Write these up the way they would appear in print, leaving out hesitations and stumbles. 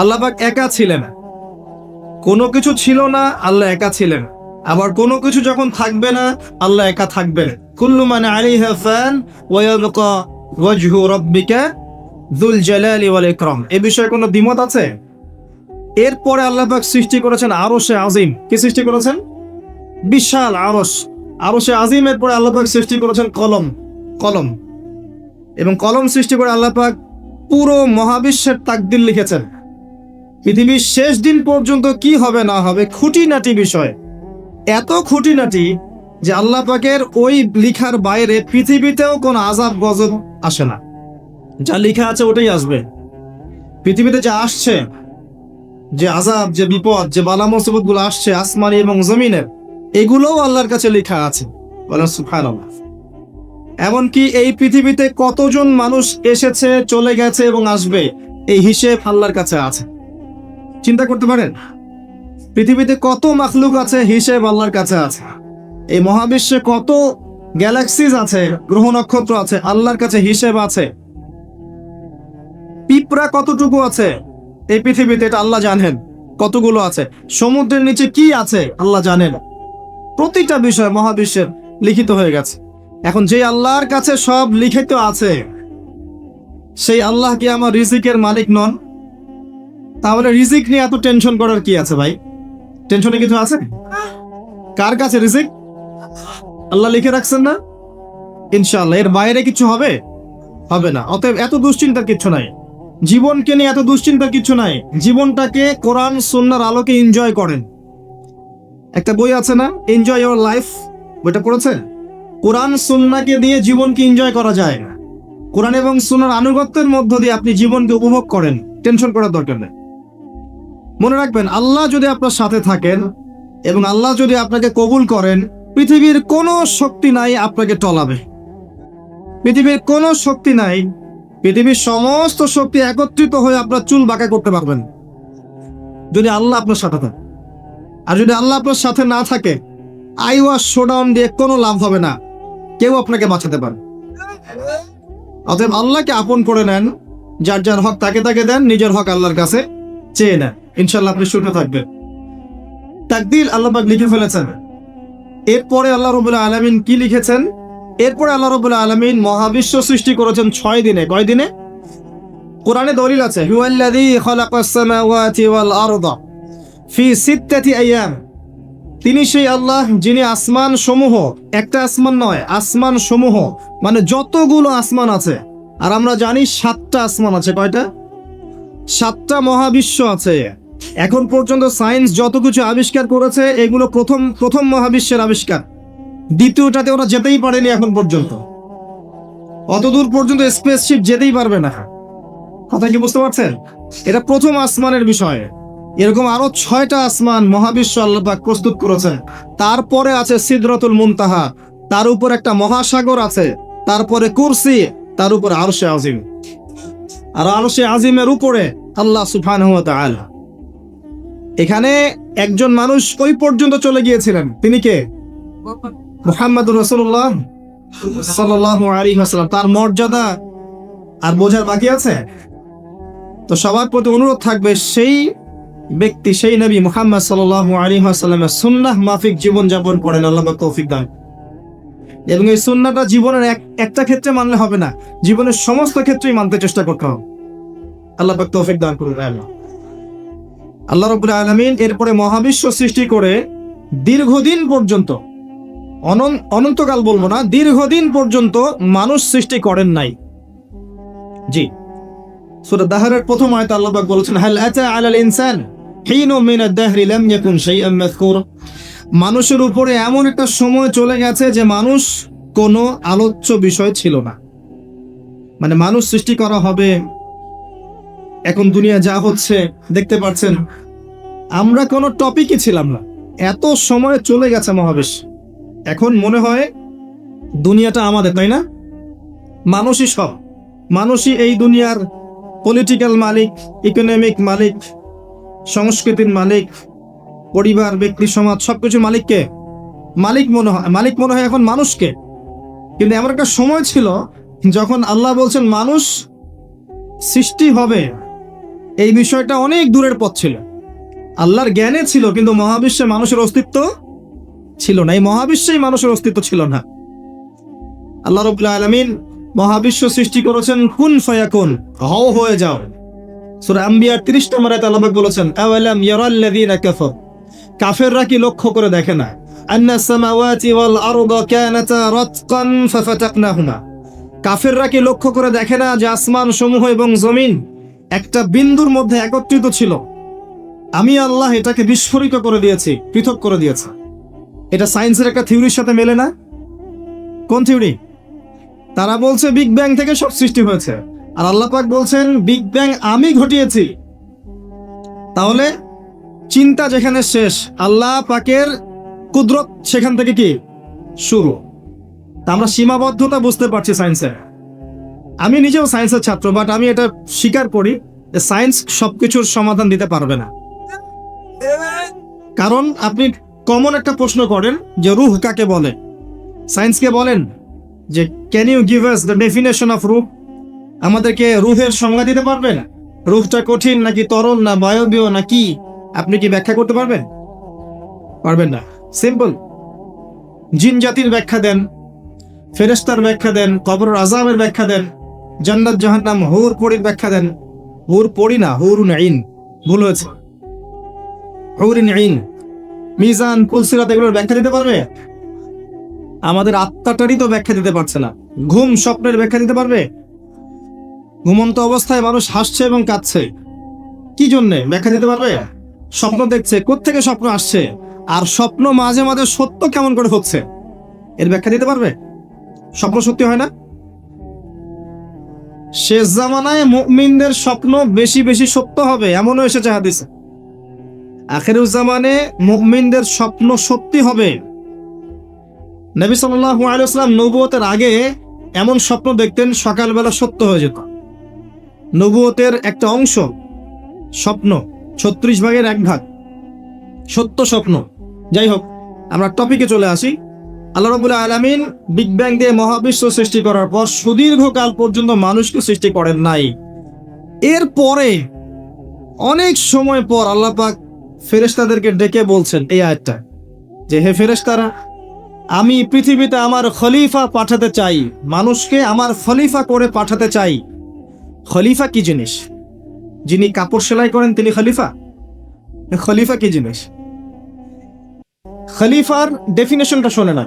আল্লাহ পাক একা ছিলেন, কোনো কিছু ছিল না, আল্লাহ একা ছিলেন। আবার কোনো কিছু যখন থাকবে না, আল্লাহ একা থাকবেন। কুল্লু মান আলাইহা ফান ওয়া ইয়াবকা ওয়াজহু রাব্বিকা যুল জালালি ওয়াল ইকরাম। এই বিষয়ে কোনো দ্বিমত আছে? এরপরে আল্লাহ পাক সৃষ্টি করেছেন আরশে আজিম। কি সৃষ্টি করেছেন? বিশাল আরশ। আরশে আজিমের পরে আল্লাহ পাক সৃষ্টি করেছেন কলম। এবং কলম সৃষ্টি করে আল্লাহ পাক পুরো মহাবিশ্বের তাকদীর লিখেছেন। পৃথিবীর শেষ দিন পর্যন্ত কি হবে না হবে, খুঁটিনাটি বিষয়, এত খুঁটিনাটি যে আল্লাহ পাকের ওই লিখার বাইরে পৃথিবীতেও কোনো আযাব গজব আসে না। যা লেখা আছে ওটাই আসবে। পৃথিবীতে যা আসছে, যে আযাব, যে বিপদ, যে বালা মুসিবত গুলো আসছে আসমানি এবং জমিনের, এগুলোও আল্লাহর কাছে লেখা আছে। বলেন সুবহানাল্লাহ। এমনকি এই পৃথিবীতে কতজন মানুষ এসেছে, চলে গেছে এবং আসবে, এই হিসেব আল্লাহর কাছে আছে। চিন্তা করতে পারেন, পৃথিবীতে কত মাখলুক আছে, হিসেব আল্লাহর কাছে আছে। এই মহাবিশ্বে কত গ্যালাক্সিজ আছে, গ্রহ নক্ষত্র আছে, আল্লাহর কাছে হিসেব আছে। পিঁপড়া কতটুকু আছে এই পৃথিবীতে, এটা আল্লাহ জানেন কতগুলো আছে। সমুদ্রের নিচে কি আছে আল্লাহ জানেন। প্রতিটা বিষয় মহাবিশ্বের লিখিত হয়ে গেছে। এখন যে আল্লাহর কাছে সব লিখিত আছে, সেই আল্লাহ কি আমার রিজিকের মালিক নন? তাহলে রিজিক নিয়ে এত টেনশন করার কি আছে ভাই? টেনশনে কিছু আছে? কার কাছে রিজিক? আল্লাহ লিখে রাখছেন না? ইনশাআল্লাহ এর বাইরে কিছু হবে না। অতএব এত দুশ্চিন্তার কিছু নাই। জীবনকে নিয়ে এত দুশ্চিন্তার কিছু নাই। জীবনটাকে কোরআন সুন্নাহর আলোকে এনজয় করেন। একটা বই আছে না, এনজয় ইওর লাইফ, বইটা পড়েছেন? কোরআন সুন্নাহকে দিয়ে জীবনকে এনজয় করা যায়। কোরআন এবং সুন্নাহর আনুগত্যের মধ্য দিয়ে আপনি জীবনকে উপভোগ করেন। টেনশন করার দরকার নেই। মনে রাখবেন, আল্লাহ যদি আপনার সাথে থাকেন এবং আল্লাহ যদি আপনাকে কবুল করেন, পৃথিবীর কোনো শক্তি নাই আপনাকে টলাবে। পৃথিবীর কোনো শক্তি নাই, পৃথিবীর সমস্ত শক্তি একত্রিত হয়ে আপনার চুল বাঁকা করতে পারবেন যদি আল্লাহ আপনার সাথে থাকে। আর যদি আল্লাহ আপনার সাথে না থাকে, আইওয়াস শোডাউন দিয়ে কোনো লাভ হবে না, কেউ আপনাকে বাঁচাতে পারে। অতএব আল্লাহকে আপন করে নেন, যার যার হক তাকে দেন, নিজের হক আল্লাহর কাছে চেয়ে নেন। ইনশাআল্লাহ আপনি সুখে থাকবেন। তাকদীর আল্লাহ পাক লিখে ফেলেছেন। এরপরে আল্লাহ রাব্বুল আলামিন কি লিখেছেন? এরপরে আল্লাহ রাব্বুল আলামিন মহাবিশ্ব সৃষ্টি করেছেন 6 দিনে। কয় দিনে? কোরআনে দলিল আছে, হুয়াল্লাযী খালাকাস সামাওয়াতি ওয়াল আরদা ফি সিত্তাতি আইয়াম। তিনি সেই আল্লাহ যিনি আসমান সমূহ, একটা আসমান নয়, আসমান সমূহ মানে যতগুলো আসমান আছে। আর আমরা জানি 7টা আসমান আছে। কয়টা? 7টা মহাবিশ্ব আছে। এখন পর্যন্ত সায়েন্স যত কিছু আবিষ্কার করেছে, এগুলো প্রথম মহাবিশ্বের আবিষ্কার। দ্বিতীয়টাতে ওরা যেতেই পারেনি এখন পর্যন্ত। অতদূর পর্যন্ত স্পেসশিপ যেতেই পারবে না। কথা কি বুঝতে পারছেন? এটা প্রথম আসমানের বিষয়। এরকম আরো 6টা আসমান মহাবিশ্ব আল্লাহ পাক প্রস্তুত করেছেন। তারপরে আছে সিদরাতুল মুনতাহা, তার উপর একটা মহাসাগর আছে, তারপরে কুরসি, তার উপর আরশে আজিম। আর আরশে আজিমের উপরে আল্লাহ সুবহানাহু ওয়া তাআলা। এখানে একজন মানুষ ওই পর্যন্ত চলে গিয়েছিলেন। তিনি কে? মুহাম্মদুর রাসূলুল্লাহ সাল্লাল্লাহু আলাইহি ওয়াসাল্লাম। তার মর্যাদা আর বোঝার বাকি আছে? তো সবার প্রতি অনুরোধ থাকবে, সেই ব্যক্তি, সেই নবী মুহাম্মদ সাল্লাল্লাহু আলাইহি ওয়াসাল্লামের সুন্নাহ মাফিক জীবন যাপন করেন। আল্লাহ পাক তৌফিক দান। এবং এই সুন্নাহটা জীবনের একটা ক্ষেত্রে মানলে হবে না, জীবনের সমস্ত ক্ষেত্রেই মানতে চেষ্টা করতে হবে। আল্লাহ পাক তৌফিক দান করুন। আল্লাহ রাব্বুল আলামিন এরপরে মহাবিশ্ব সৃষ্টি করে দীর্ঘদিন পর্যন্ত, অনন্তকাল বলবো না, দীর্ঘদিন পর্যন্ত মানুষ সৃষ্টি করেন নাই। জি, সূরা দাহরের প্রথম আয়াতে আল্লাহ পাক বলেছেন, হাল আতা আলাল ইনসান হিনু মিনাদ দাহরি লাম ইয়াকুন শাইআন মাযকুরা। মানুষের উপরে এমন একটা সময় চলে গেছে যে মানুষ কোনো আলোচ্য বিষয় ছিল না। মানে মানুষ সৃষ্টি করা হবে, এখন দুনিয়া যা হচ্ছে দেখতে পাচ্ছেন, আমরা কোনো টপিকই ছিলাম না। এত সময় চলে গেছে মহাবিশ্ব। এখন মনে হয় দুনিয়াটা আমাদের, তাই না? মানুষই সব, মানুষই এই দুনিয়ার পলিটিক্যাল মালিক, ইকোনমিক মালিক, সংস্কৃতির মালিক, পরিবার, ব্যক্তি, সমাজ, সবকিছুর মালিককে মালিক মনে হয় এখন মানুষকে। কিন্তু এমন একটা সময় ছিল যখন আল্লাহ বলছেন মানুষ সৃষ্টি হবে, এই বিষয়টা অনেক দূরের পথ ছিল। আল্লাহর জ্ঞানে ছিল, কিন্তু মহাবিশ্বে মানুষের অস্তিত্ব ছিল না। এই মহাবিশ্বেই মানুষের অস্তিত্ব ছিল না। আল্লাহ রাব্বুল আলামিন মহাবিশ্ব সৃষ্টি করেছেন কুন ফায়াকুন, হও হয়ে যাও। সূরা আম্বিয়া 30 নম্বর আয়াতে আল্লাহ পাক বলেছেন, আওয়ালাম ইয়ারাল্লাযীনা কাফার, কাফেররা কি লক্ষ্য করে দেখে না, আন্নাস সামাওয়াতি ওয়াল আরদা কানাতা রাতকান ফাফাতাকনাহুমা, কাফেররা কি লক্ষ্য করে দেখে না যে আসমান সমূহ এবং জমিন একটা বিন্দুর মধ্যে একত্রিত ছিল, আমি আল্লাহ এটাকে বিস্ফোরিত করে দিয়েছি, পৃথক করে দিয়েছি। এটা সায়েন্সের একটা থিওরির সাথে মেলে না? কোন থিওরি? তারা বলছে বিগ ব্যাং থেকে সব সৃষ্টি হয়েছে, আর আল্লাহ পাক বলছেন বিগ ব্যাং আমি ঘটিয়েছি। তাহলে চিন্তা যেখানে শেষ, আল্লাহ পাকের কুদরত সেখান থেকে কি শুরু। তা আমরা সীমাবদ্ধতা বুঝতে পারছি সায়েন্সের। আমি নিজেও সায়েন্সের ছাত্র, বাট আমি এটা স্বীকার করি যে সায়েন্স সবকিছুর সমাধান দিতে পারবে না। কারণ আপনি কমন একটা প্রশ্ন করেন যে রূহ কাকে বলে, সায়েন্সকে বলেন যে can you give us the definition of রূহ, আমাদেরকে রূহের সংজ্ঞা দিতে পারবেন? রূহটা কঠিন নাকি তরল না বায়বীয় না কি, আপনি কি ব্যাখ্যা করতে পারবেন? পারবেন না। সিম্পল। জিন জাতির ব্যাখ্যা দেন, ফেরেশতার ব্যাখ্যা দেন, কবরের আযাবের ব্যাখ্যা দেন, জান্নাত জাহান্নাম হুর পরির ব্যাখ্যা দেন। হুর পরি না, হুরুন আইন, ভুল হয়েছে, হুরিন আইন। মিজান, পুলসিরাত এগুলোর ব্যাখ্যা দিতে পারবে? আমাদের আত্মাটারই তো ব্যাখ্যা দিতে পারছে না। ঘুম, স্বপ্নের ব্যাখ্যা দিতে পারবে? ঘুমন্ত অবস্থায় মানুষ হাসছে এবং কাঁদছে, কি জন্যে ব্যাখ্যা দিতে পারবে? স্বপ্ন দেখছে, কোত্থেকে স্বপ্ন আসছে, আর স্বপ্ন মাঝে মাঝে সত্য কেমন করে হচ্ছে, এর ব্যাখ্যা দিতে পারবে? স্বপ্ন সত্যি হয় না? শেষ জামানায় মুমিনদের স্বপ্ন বেশি বেশি সত্য হবে এমনও এসেছে হাদিসে। আখিরুজ জামানে মুমিনদের স্বপ্ন সত্যি হবে। নবী সাল্লাল্লাহু আলাইহি ওয়াসাল্লাম নবুয়তের আগে এমন স্বপ্ন দেখতেন সকালবেলা সত্য হয়ে যেত। নবুয়তের একটা অংশ স্বপ্ন, 36 ভাগের 1 ভাগ সত্য স্বপ্ন। যাই হোক, আমরা টপিকে চলে আসি। আল্লাহ রাব্বুল আলামিন বিগ ব্যাং দিয়ে মহাবিশ্ব সৃষ্টি করার পর সুদীর্ঘকাল পর্যন্ত মানুষকে সৃষ্টি করেন নাই। এরপরে অনেক সময় পর আল্লাহ পাক ফেরেশতাদেরকে ডেকে বলছেন এই আয়াতটা, যে হে ফেরেশতারা, আমি পৃথিবীতে আমার খলিফা পাঠাতে চাই, মানুষকে আমার খলিফা করে পাঠাতে চাই। খলিফা কি জিনিস? যিনি কাপড় সেলাই করেন তিনি খলিফা? খলিফা কি জিনিস? খলিফার ডেফিনেশনটা শোনে না।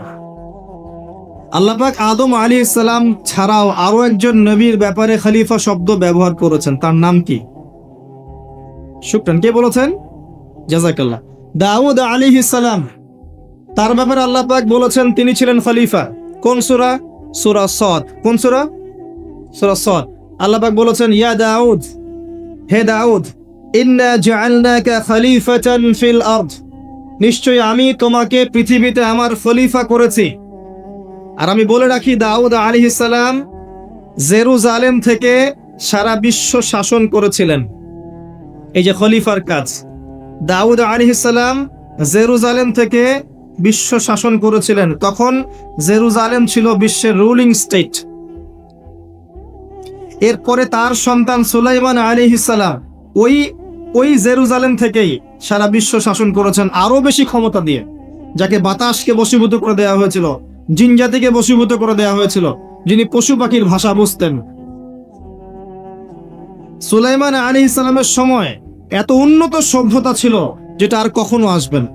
আল্লাহ পাক আদম আলাইহিস সালাম ছাড়াও আরো একজন নবীর ব্যাপারে খলিফা শব্দ ব্যবহার করেছেন, তার নাম কি? শুকরান, কে বলেছেন? জাযাকাল্লাহ। দাউদ আলাইহিস সালাম, তার ব্যাপারে আল্লাহ পাক বলেছেন তিনি ছিলেন খলিফা। কোন সূরা? সূরা সাদ। কোন সূরা? সূরা সাদ। আল্লাহ পাক বলেছেন ইয়া দাউদ, হে দাউদ, ইন্না জাআলনাকা খলিফাতান ফিল আরদ, নিশ্চয়ই আমি তোমাকে পৃথিবীতে আমার খলিফা করেছি। আর আমি বলে রাখি, দাউদ আলাইহিস সালাম জেরুজালেম থেকে সারা বিশ্ব শাসন করেছিলেন। এই যে খলিফার কাজ, দাউদ আলাইহিস সালাম জেরুজালেম থেকে বিশ্ব শাসন করেছিলেন। তখন জেরুজালেম ছিল বিশ্বের রুলিং স্টেট। এরপরে তার সন্তান সুলাইমান আলাইহিস সালাম ওই জেরুজালেম থেকেই সারা বিশ্ব শাসন করেছেন, আরো বেশি ক্ষমতা দিয়ে, যাকে বাতাসকে বশীভূত করে দেওয়া হয়েছিল, জিন জাতিকে বশীভূত করে দেওয়া হয়েছিল, যিনি পশু পাখির ভাষা বুঝতেন। সুলাইমান আলাইহিস সালামের সময় এত উন্নত সভ্যতা ছিল যেটা আর কখনো আসবে না,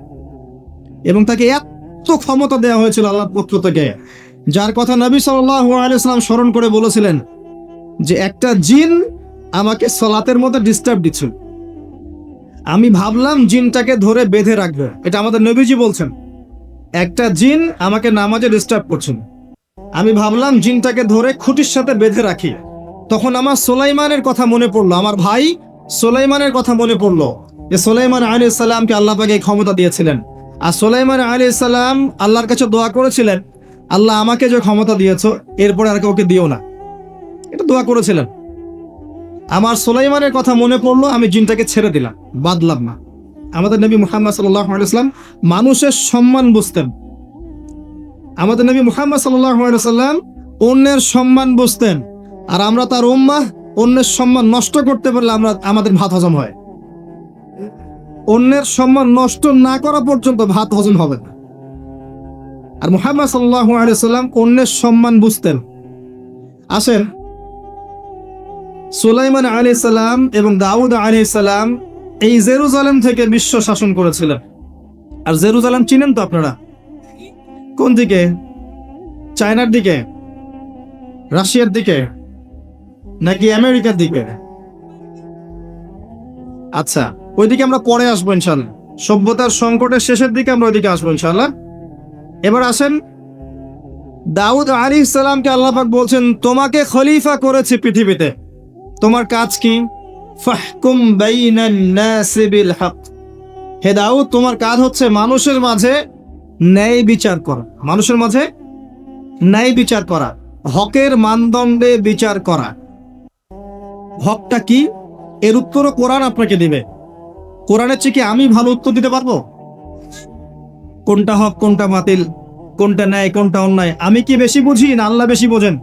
এবং তাকে এত ক্ষমতা দেওয়া হয়েছিল আল্লাহর পক্ষ থেকে, যার কথা নবী সাল্লাল্লাহু আলাইহি ওয়াসাল্লাম স্মরণ করে বলেছিলেন যে একটা জিন আমাকে সালাতের মধ্যে ডিস্টার্ব দিচ্ছিল, আমি ভাবলাম জিনটাকে ধরে বেঁধে রাখবে। এটা আমাদের নবীজি বলছেন, একটা জিন আমাকে নামাজে ডিস্টার্ব করছেন, আমি ভাবলাম জিনটাকে ধরে খুঁটির সাথে বেঁধে রাখি। তখন আমার সুলাইমানের কথা মনে পড়লো, আমার ভাই সুলাইমানের কথা মনে পড়লো, যে সুলাইমান আলাইহিস সালামকে আল্লাহ পাক এই ক্ষমতা দিয়েছিলেন। আর সুলাইমান আলাইহিস সালাম আল্লাহর কাছে দোয়া করেছিলেন, আল্লাহ আমাকে যে ক্ষমতা দিয়েছো এরপরে আর কাউকে দিও না, এটা দোয়া করেছিলেন। আমার সুলাইমানের কথা মনে পড়লো, আমি জিনটাকে ছেড়ে দিলাম, বাদলাম না। আমাদের নবী মুহাম্মদ সাল্লাল্লাহু আলাইহি ওয়াসাল্লাম মানুষের সম্মান বুঝতেন। আমাদের নবী মুহাম্মদ সাল্লাল্লাহু আলাইহি ওয়াসাল্লাম অন্যের সম্মান বুঝতেন। আর আমরা তার উম্মাহ, অন্যের সম্মান নষ্ট করতে পারলে আমাদের ভাত হজম হয়। অন্যের সম্মান নষ্ট না করা পর্যন্ত ভাত হজম হবে না। আর মুহাম্মদ সাল্লাল্লাহু আলাইহি ওয়াসাল্লাম অন্যের সম্মান বুঝতেন। আসেন, সুলাইমান আলাইহিস সালাম এবং দাউদ আলাইহিস সালাম এই জেরুজালেম থেকে বিশ্ব শাসন করেছিলেন। আর জেরুজালেম চিনেন তো আপনারা? কোন দিকে? চায়নার দিকে, রাশিয়ার দিকে, নাকি আমেরিকার দিকে? আচ্ছা, ওইদিকে আমরা পরে আসবো ইনশাল্লাহ। সভ্যতার সংকটের শেষের দিকে আমরা ওইদিকে আসবো ইনশাল্লাহ। এবার আসেন, দাউদ আলাইহিস সালামকে আল্লাহ পাক বলছেন, তোমাকে খলিফা করেছি পৃথিবীতে, তোমার কাজ কি? ফাহকুম বাইনান নাসি বিল হক। হে দাউদ, তোমার কাজ হচ্ছে মানুষের মাঝে ন্যায় বিচার করা, মানুষের মাঝে ন্যায় বিচার করা, হকের মানদণ্ডে বিচার করা। হকটা কি? এর উত্তরও কোরআন আপনাকে দিবে। কোরআনের চেয়ে কি আমি ভালো উত্তর দিতে পারবো? কোনটা হক, কোনটা বাতিল, কোনটা ন্যায়, কোনটা অন্যায়, আমি কি বেশি বুঝি না আল্লাহ বেশি বোঝেন?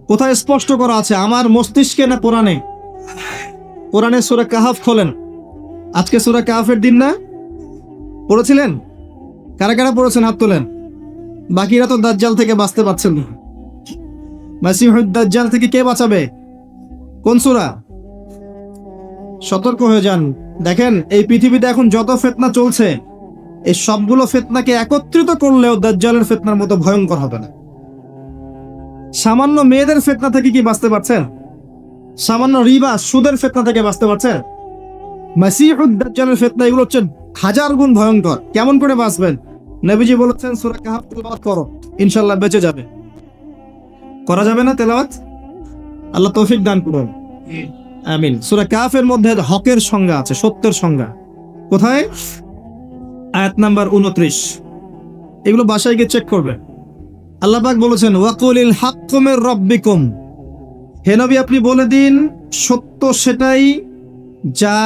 কোথায় স্পষ্ট করা আছে? আমার মস্তিষ্কে না কোরআনে? কোরআনে সূরা কাহাফ খোলেন। আজকে সূরা কাহাফের দিন না? পড়েছিলেন? কারা কারা পড়েছেন হাত তোলেন। বাকিরা তো দাজ্জাল থেকে বাঁচতে পারছেন না। মাসিহুদ দাজ্জাল থেকে কে বাঁচাবে? কোন সূরা? সতর্ক হয়ে যান। দেখেন, এই পৃথিবীতে এখন যত ফিতনা চলছে, এই সবগুলো ফিতনাকে একত্রিত করলেও দাজ্জালের ফিতনার মতো ভয়ঙ্কর হবে না। সামান্য মেয়েদের ফিতনা থেকে কি বাঁচতে পারছেন? সামান্য রিবা, সুদের ফিতনা থেকে বাঁচতে পারছেন? মাসিহুদ দাজ্জালের ফিতনা এগুলো হচ্ছে হাজার গুণ ভয়ঙ্কর। কেমন করে বাঁচবেন? নবীজি বলেছেন, সূরা কাহাফ তেলাওয়াত করো, ইনশাআল্লাহ বেঁচে যাবে। করা যাবে না তেলাওয়াত? আল্লাহ তৌফিক দান করুন, আমিন। সূরা কাহাফের মধ্যে হকের সংজ্ঞা আছে, সত্যের সংজ্ঞা। কোথায়? আয়াত নাম্বার 29। এগুলো বাসায় গিয়ে চেক করবে। আল্লাহ পাক বলেছেন, ওয়াকুলিল হাক্কু মির রাব্বিকুম। হে নবী, আপনি বলে দিন সত্য সেটাই যা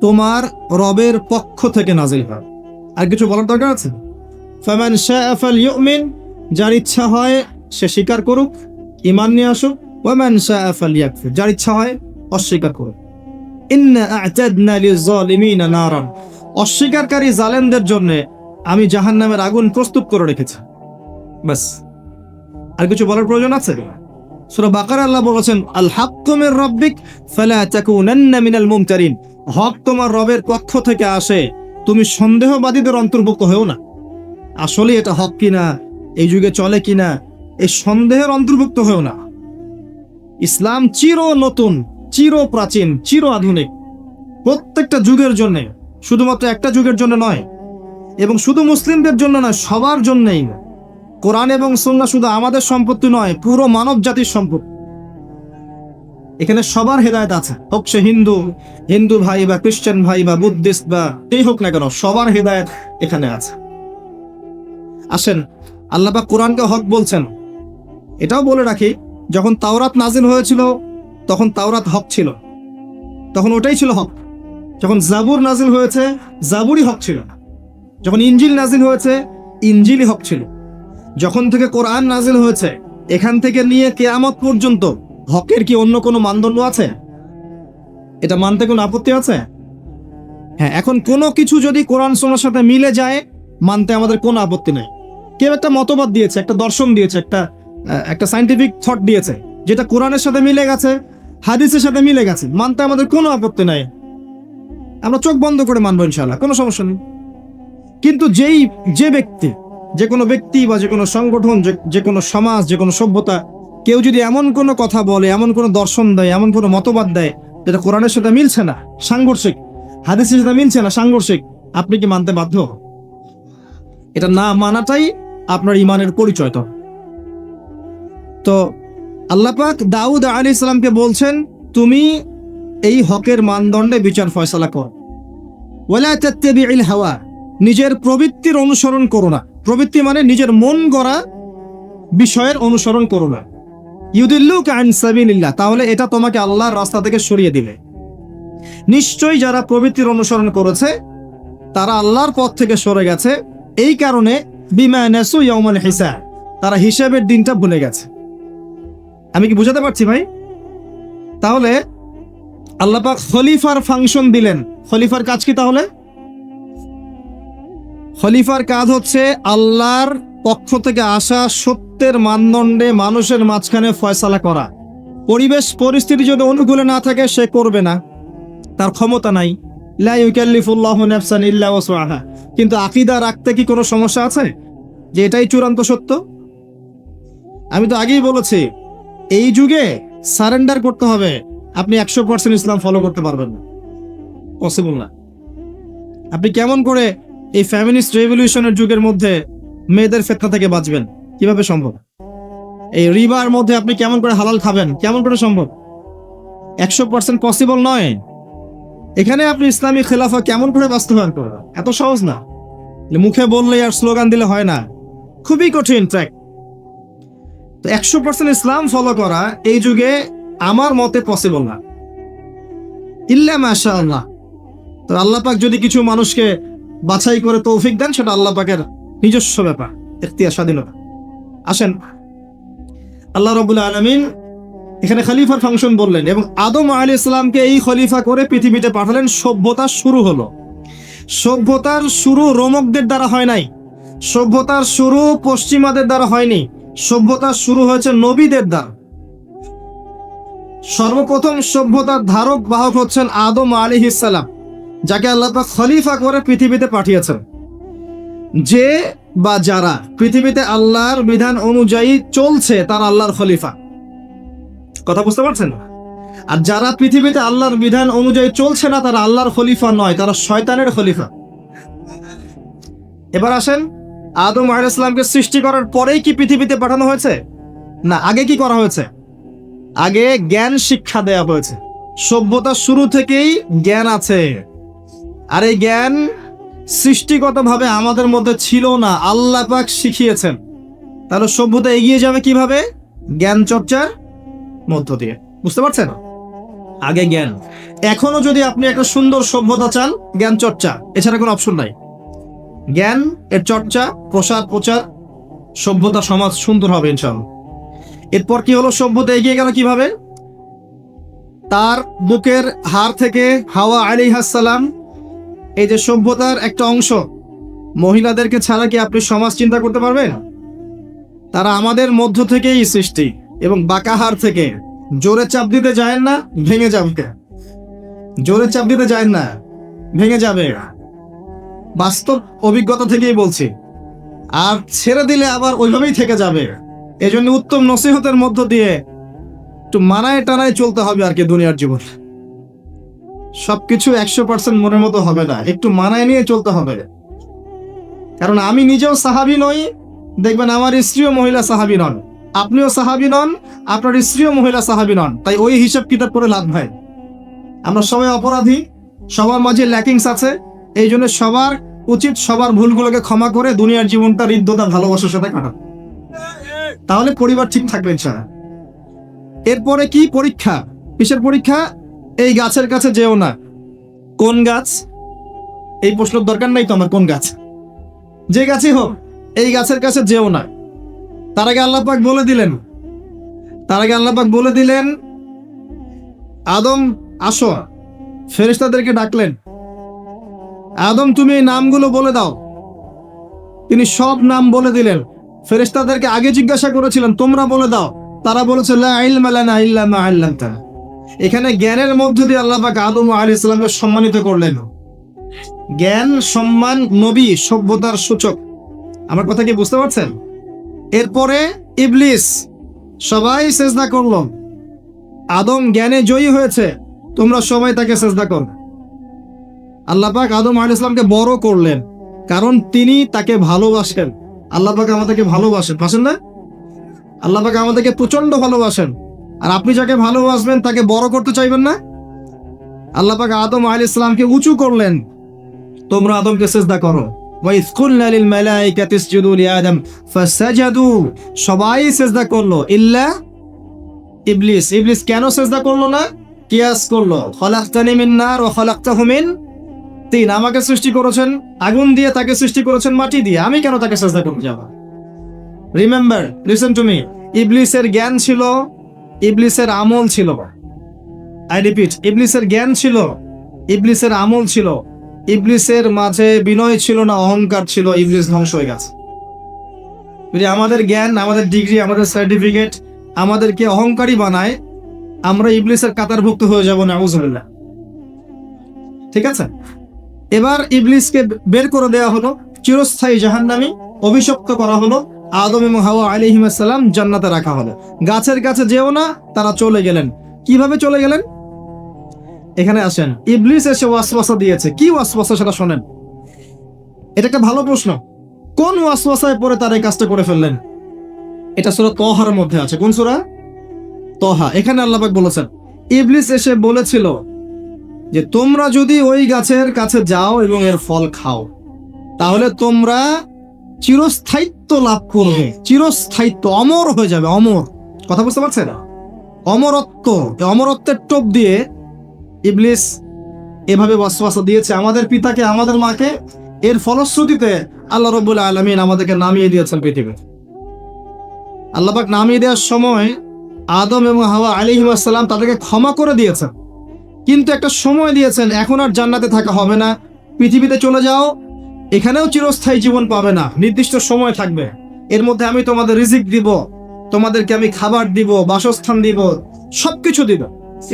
তোমার রবের পক্ষ থেকে নাজিল হয়। আর কিছু বলার দরকার আছে? ফামান শাআ ফালইউমিন, যার ইচ্ছা হয় সে স্বীকার করুক, ঈমান নিয়ে আসুক। ওয়ামান শাআ ফালইয়াকফুর, যার ইচ্ছা হয় অস্বীকার করুক। ইন্না আ'তাদনা লিয-যালিমিনা নারান, অস্বীকারকারী জালেমদের জন্য আমি জাহান্নামের আগুন প্রস্তুত করে রেখেছি। বাস, আর কিছু বলার প্রয়োজন আছে? সূরা বাকারা আল্লাহ বলেছেন, আল হাক্কু মির রাব্বিক ফালা তাকুনান্না মিনাল মুমতারিন। হক তোমার রবের পক্ষ থেকে আসে, তুমি সন্দেহবাদীদের অন্তর্ভুক্ত হও না। আসলে এটা হক কিনা, এই যুগে চলে কিনা, এই সন্দেহের অন্তর্ভুক্ত হও না। ইসলাম চির নতুন, চির প্রাচীন, চির আধুনিক, প্রত্যেকটা যুগের জন্য, শুধুমাত্র একটা যুগের জন্য নয়, এবং শুধু মুসলিমদের জন্য নয়, সবার জন্যই। কোরআন এবং সুন্নাহ শুধু আমাদের সম্পত্তি নয়, পুরো মানব জাতির সম্পত্তি। এখানে সবার হেদায়েত আছে, হোক সে হিন্দু ভাই বা খ্রিস্টান ভাই বা বুদ্ধিস্ট বা যেই হোক না কেন, সবার হেদায়েত এখানে আছে। আসেন, আল্লাহ পাক কোরআনকে হক বলছেন। এটাও বলে রাখি, যখন তাওরাত নাজিল হয়েছিল তখন তাওরাত হক ছিল, তখন ওটাই ছিল হক। যখন জাবুর নাজিল হয়েছে, জাবুরই হক ছিল। যখন ইনজিল নাজিল হয়েছে, ইনজিলই হক ছিল। যখন থেকে কোরআন নাজিল হয়েছে, এখান থেকে নিয়ে কিয়ামত পর্যন্ত হকের কি অন্য কোনো মানদণ্ড আছে? এটা মানতে কোনো আপত্তি আছে? হ্যাঁ, এখন কোনো কিছু যদি কোরআন সুন্নাহর সাথে মিলে যায়, মানতে আমাদের কোনো আপত্তি নেই। কেউ একটা মতবাদ দিয়েছে, একটা দর্শন দিয়েছে, একটা সায়েন্টিফিক থট দিয়েছে, যেটা কোরআনের সাথে মিলে গেছে, হাদিসের সাথে মিলে গেছে, মানতে আমাদের কোনো আপত্তি নাই। আমরা চোখ বন্ধ করে মানবো ইনশাআল্লাহ, কোনো সমস্যা নেই। কিন্তু যে কোনো ব্যক্তি বা যে কোনো সংগঠন, যে কোনো সমাজ, যে কোনো সভ্যতা, কেউ যদি এমন কোনো কথা বলে, এমন কোনো দর্শন দেয়, এমন কোনো মতবাদ দেয় যেটা কোরআনের সাথে মিলছে না, সাংঘর্ষিক, হাদিসের সাথে মিলছে না, সাংঘর্ষিক, আপনি কি মানতে বাধ্য? এটা না মানাটাই আপনার ঈমানের পরিচয়। তো আল্লাহ পাক দাউদ আলাইহিস সালামকে বলছেন, তুমি এই হকের মানদণ্ডে বিচার ফয়সালা কর। ওয়ালা তাত্তাবিউল হাওয়া, নিজের প্রবৃত্তির অনুসরণ করো না। প্রবৃত্তি মানে নিজের মন গড়া বিষয়ের অনুসরণ করো না। ইউদিল্লুকা আন সাবিলিল্লাহ, তাহলে এটা তোমাকে আল্লাহর রাস্তা থেকে সরিয়ে দিবে। নিশ্চয়ই যারা প্রবৃত্তির অনুসরণ করেছে তারা আল্লাহর পথ থেকে সরে গেছে। এই কারণে বিমা নাসু ইয়াউমাল হিসাব, তারা হিসাবের দিনটা ভুলে গেছে। আমি কি বুঝাতে পারছি ভাই? তাহলে আল্লাহ পাক খলিফার ফাংশন দিলেন। খলিফার কাজ কি তাহলে? খলিফার কাজ হচ্ছে আল্লাহর পক্ষ থেকে আসা সত্যের মানদণ্ডে মানুষের মাঝখানে ফয়সালা করা। পরিবেশ পরিস্থিতি যদি অনুকূলে না থাকে সে করবে না, তার ক্ষমতা নাই। লা ইউকাল্লিফুল্লাহু নাফসান ইল্লা ওয়াসআহা। কিন্তু আকীদা রাখতে কি কোনো সমস্যা আছে যে এটাই চূড়ান্ত সত্য? আমি তো আগেই বলেছি, এই যুগে সারেন্ডার করতে হবে। আপনি 100% ইসলাম ফলো করতে পারবেন না, পসিবল না। আপনি কেমন করে এই ফ্যামিনিস্ট রেভলিউশনের যুগের মধ্যে মেয়েদের ফিতনা থেকে বাঁচবেন? কিভাবে সম্ভব? এই রিবার মধ্যে আপনি কেমন করে হালাল খাবেন? কেমন করে সম্ভব? 100% পসিবল নয়। এখানে আপনি ইসলামী খেলাফা কেমন করে বাস্তবায়ন করবেন? এত সহজ না। মুখে বললে আর স্লোগান দিলে হয় না, খুবই কঠিন ট্র্যাক। তো 100% ইসলাম ফলো করা এই যুগে আমার মতে পসিবল না, ইল্লা মাশাআল্লাহ। তো আল্লাহ পাক যদি কিছু মানুষকে বাছাই করে তৌফিক দেন, সেটা আল্লাহ পাকের নিজস্ব ব্যাপার, ইখতিয়ার, স্বাধীনতা। আসেন, আল্লাহ রাব্বুল আলামিন এখানে খলিফার ফাংশন বললেন এবং আদম আলাইহিস সালামকে এই খলিফা করে পৃথিবীতে পাঠালেন। সভ্যতা শুরু হলো। সভ্যতার শুরু রোমকদের দ্বারা হয় নাই, সভ্যতার শুরু পশ্চিমাদের দ্বারা হয়নি, সভ্যতার শুরু হয়েছে নবীদের দ্বারা। সর্বপ্রথম সভ্যতার ধারক বাহক হচ্ছেন আদম আলাইহিস সালাম, যাকে আল্লাহ পাক খলিফা করে পৃথিবীতে পাঠিয়েছেন। যে বা যারা পৃথিবীতে আল্লাহর বিধান অনুযায়ী চলছে তারা আল্লাহর খলিফা। কথা বুঝতে পারছেন? আর যারা পৃথিবীতে আল্লাহর বিধান অনুযায়ী চলছে না তারা আল্লাহর খলিফা নয়, তারা শয়তানের খলিফা। এবার আসেন, আদম আলাইহিস সালামকে সৃষ্টি করার পরেই কি পৃথিবীতে পাঠানো হয়েছে? না, আগে কি করা হয়েছে? আগে জ্ঞান শিক্ষা দেওয়া হয়েছে। সভ্যতার শুরু থেকেই জ্ঞান আছে, আর এই জ্ঞান সৃষ্টিগতভাবে আমাদের মধ্যে ছিল না, আল্লাহ পাক শিখিয়েছেন। তাহলে সভ্যতা এগিয়ে যাবে কিভাবে? জ্ঞান চর্চার মধ্য দিয়ে। বুঝতে পারছেন? আগে জ্ঞান। এখনো যদি আপনি একটা সুন্দর সভ্যতা চান, জ্ঞান চর্চা, এছাড়া কোনো অপশন নাই। জ্ঞান এর চর্চা, প্রসার, প্রচার, সভ্যতা, সমাজ সুন্দর হবে ইনশাআল্লাহ। এরপর কি হলো? সভ্যতা এগিয়ে গেল কিভাবে? তার বুকের হাড় থেকে হাওয়া আলাইহিস সালাম, এই যে সভ্যতার একটা অংশ, মহিলাদেরকে ছাড়া কি আপনি সমাজ চিন্তা করতে পারবেন? তারা আমাদের মধ্য থেকেই সৃষ্টি এবং বাঁকা হাড় থেকে। জোরে চাপ দিতে যায় না, ভেঙে যাবে। জোরে চাপ দিতে যায় না, ভেঙে যাবে। বাস্তব অভিজ্ঞতা থেকেই বলছি। আর ছেড়ে দিলে আবার ওইভাবেই থেকে যাবে। এই জন্য উত্তম নসিহতের মধ্য দিয়ে একটু মানায় টানায় চলতে হবে আর কি। দুনিয়ার জীবন সবকিছু 100% মনের মতো হবে না, একটু মানায় নিয়ে চলতে হবে। কারণ আমি নিজেও সাহাবী নই, দেখবেন আমার স্ত্রীও মহিলা সাহাবী নন, আপনিও সাহাবী নন, আপনার স্ত্রীও মহিলা সাহাবী নন। তাই ওই হিসাব কিতাব করে লাভ ভাই। আমরা সবাই অপরাধী, সবার মাঝে ল্যাকিংস আছে। এই জন্য সবার উচিত সবার ভুলগুলোকে ক্ষমা করে দুনিয়ার জীবনটা হৃদ্যতা, ভালোবাসার সাথে কাটানো। তাহলে পরিবার ঠিক থাকবে ইনশাআল্লাহ। এরপরে কি? পরীক্ষা। কিসের পরীক্ষা? এই গাছের কাছে যেও না। কোন গাছ? এই প্রশ্নের দরকার নাই তো আমার, কোন গাছ? যে গাছই হোক, এই গাছের কাছে যেও না। তার আগে আল্লাহ পাক বলে দিলেন আদম আসো। ফেরেশতাদেরকে ডাকলেন, আদম তুমি এই নামগুলো বলে দাও। তিনি সব নাম বলে দিলেন। ফেরেশতাদেরকে আগে জিজ্ঞাসা করেছিলেন তোমরা বলে দাও, তারা বলেছে লা ইলমা লানা ইল্লা মা আল্লামতানা। এখানে জ্ঞানের মধ্য দিয়ে আল্লাহ পাক আদম আলাইহিস সালামকে সম্মানিত করলেন। জ্ঞান, সম্মান, নবী, সভ্যতার সূচক। আমার কথা কি বুঝতে পারছেন? এরপরে ইবলিস, সবাই সেজদা করলো। আদম জ্ঞানে জয়ী হয়েছে, তোমরা সবাই তাকে সেজদা করো। আল্লাহ পাক আদম আলাইহিস সালামকে বড় করলেন, কারণ তিনি তাকে ভালোবাসেন। আল্লাহ পাক আমাদেরকে ভালোবাসেন, বাসেন না? আল্লাহ পাক আমাদেরকে প্রচন্ড ভালোবাসেন। আর আপনি যাকে ভালোবাসবেন তাকে বড় করতে চাইবেন না? আল্লাহ পাক আদম আলাইহিস সালামকে উঁচু করলেন, তোমরা আদমকে সিজদা করো। ওয়া ইয কুলনা লিল মালাইকাতি ইসজুদু লিআদম ফাসাজাদু, সবাই সিজদা করলো ইল্লা ইবলিস। ইবলিস কেন সিজদা করলো না? কিয়াস করলো, খলাকতানি মিন নার ওয়া খলাকতাহু মিন তিন। আমাকে সৃষ্টি করেছেন আগুন দিয়ে, তাকে সৃষ্টি করেছেন মাটি দিয়ে, আমি কেন তাকে সিজদা করতে যাব? Remember, listen to me. ইবলিসের জ্ঞান ছিল, ইবলিসের আমল ছিল, আই রিপিট, ইবলিসের জ্ঞান ছিল, ইবলিসের আমল ছিল, ইবলিসের মাঝে বিনয় ছিল না, অহংকার ছিল, ইবলিস ধ্বংস হয়ে গেছে। যদি আমাদের জ্ঞান, আমাদের ডিগ্রি, আমাদের সার্টিফিকেট আমাদেরকে অহংকারী বানায়, আমরা ইবলিসের কাতারভুক্ত হয়ে যাব, নাউজুবিল্লাহ। ঠিক আছে, এবার ইবলিসকে বের করে দেওয়া হলো, চিরস্থায়ী জাহান্নামী অভিশপ্ত করা হলো। আদম এবং হাওয়া আলাইহিস সালাম জান্নাতে রাখা হলো। গাছের কাছে যেও না, তারা চলে গেলেন। কিভাবে চলে গেলেন? এখানে আসেন, ইবলিস এসে ওয়াসওয়াসা দিয়েছে। কি ওয়াসওয়াসা সেটা শোনেন। এটা একটা ভালো প্রশ্ন। কোন ওয়াসওয়াসায় পড়ে তারা এই কাজটা করে ফেললেন? এটা সূরা তহার মধ্যে আছে। কোন সূরা? তহা। এখানে আল্লাহ পাক বলেছেন, ইবলিস এসে বলেছিল যে তোমরা যদি ওই গাছের কাছে যাও এবং এর ফল খাও, তাহলে তোমরা চিরস্থায়িত্ব লাভ করবে। চিরস্থায়িত্ব, অমর হয়ে যাবে, অমর। কথা বুঝতে পারছেন? অমরত্ব। অমরত্বের টোপ দিয়ে ইবলিস এভাবে ওয়াসওয়াসা দিয়েছে আমাদের পিতাকে, আমাদের মাকে। এর ফলশ্রুতিতে আল্লাহ রাব্বুল আলামিন আমাদেরকে নামিয়ে দিয়েছেন পৃথিবীতে। আল্লাহ পাক নামিয়ে দেওয়ার সময় আদম এবং হাওয়া আলাইহিস সালাম তাদেরকে ক্ষমা করে দিয়েছেন, কিন্তু একটা সময় দিয়েছেন, এখন আর জান্নাতে থাকা হবে না, পৃথিবীতে চলে যাও, এখানেও চিরস্থায়ী জীবন পাবে না, নির্দিষ্ট সময় থাকবে। এর মধ্যে আমি তোমাদের রিজিক দিব, তোমাদেরকে আমি খাবার দিব, বাসস্থান দিব, সবকিছু দিব,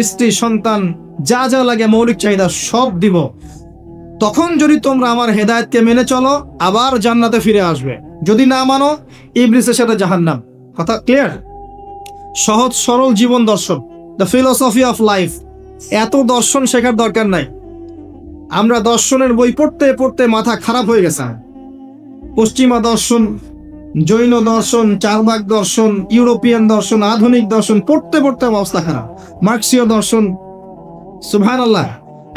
স্ত্রী সন্তান যা যা লাগে মৌলিক চাহিদা সব দিব। তখন যদি তোমরা আমার হেদায়েতকে মেনে চলো, আবার জান্নাতে ফিরে আসবে। যদি না মানো, ইবলিসের সাথে জাহান্নাম। কথা ক্লিয়ার? সহজ সরল জীবন দর্শন, দ্য ফিলোসফি অফ লাইফ। এত দর্শন শেখার দরকার নাই। আমরা দর্শনের বই পড়তে পড়তে মাথা খারাপ হয়ে গেছে। পশ্চিমা দর্শন, জৈন দর্শন, চারবাক দর্শন, ইউরোপিয়ান দর্শন, আধুনিক দর্শন পড়তে পড়তে অবস্থা খারাপ। মার্কসীয় দর্শন। সুবহানাল্লাহ,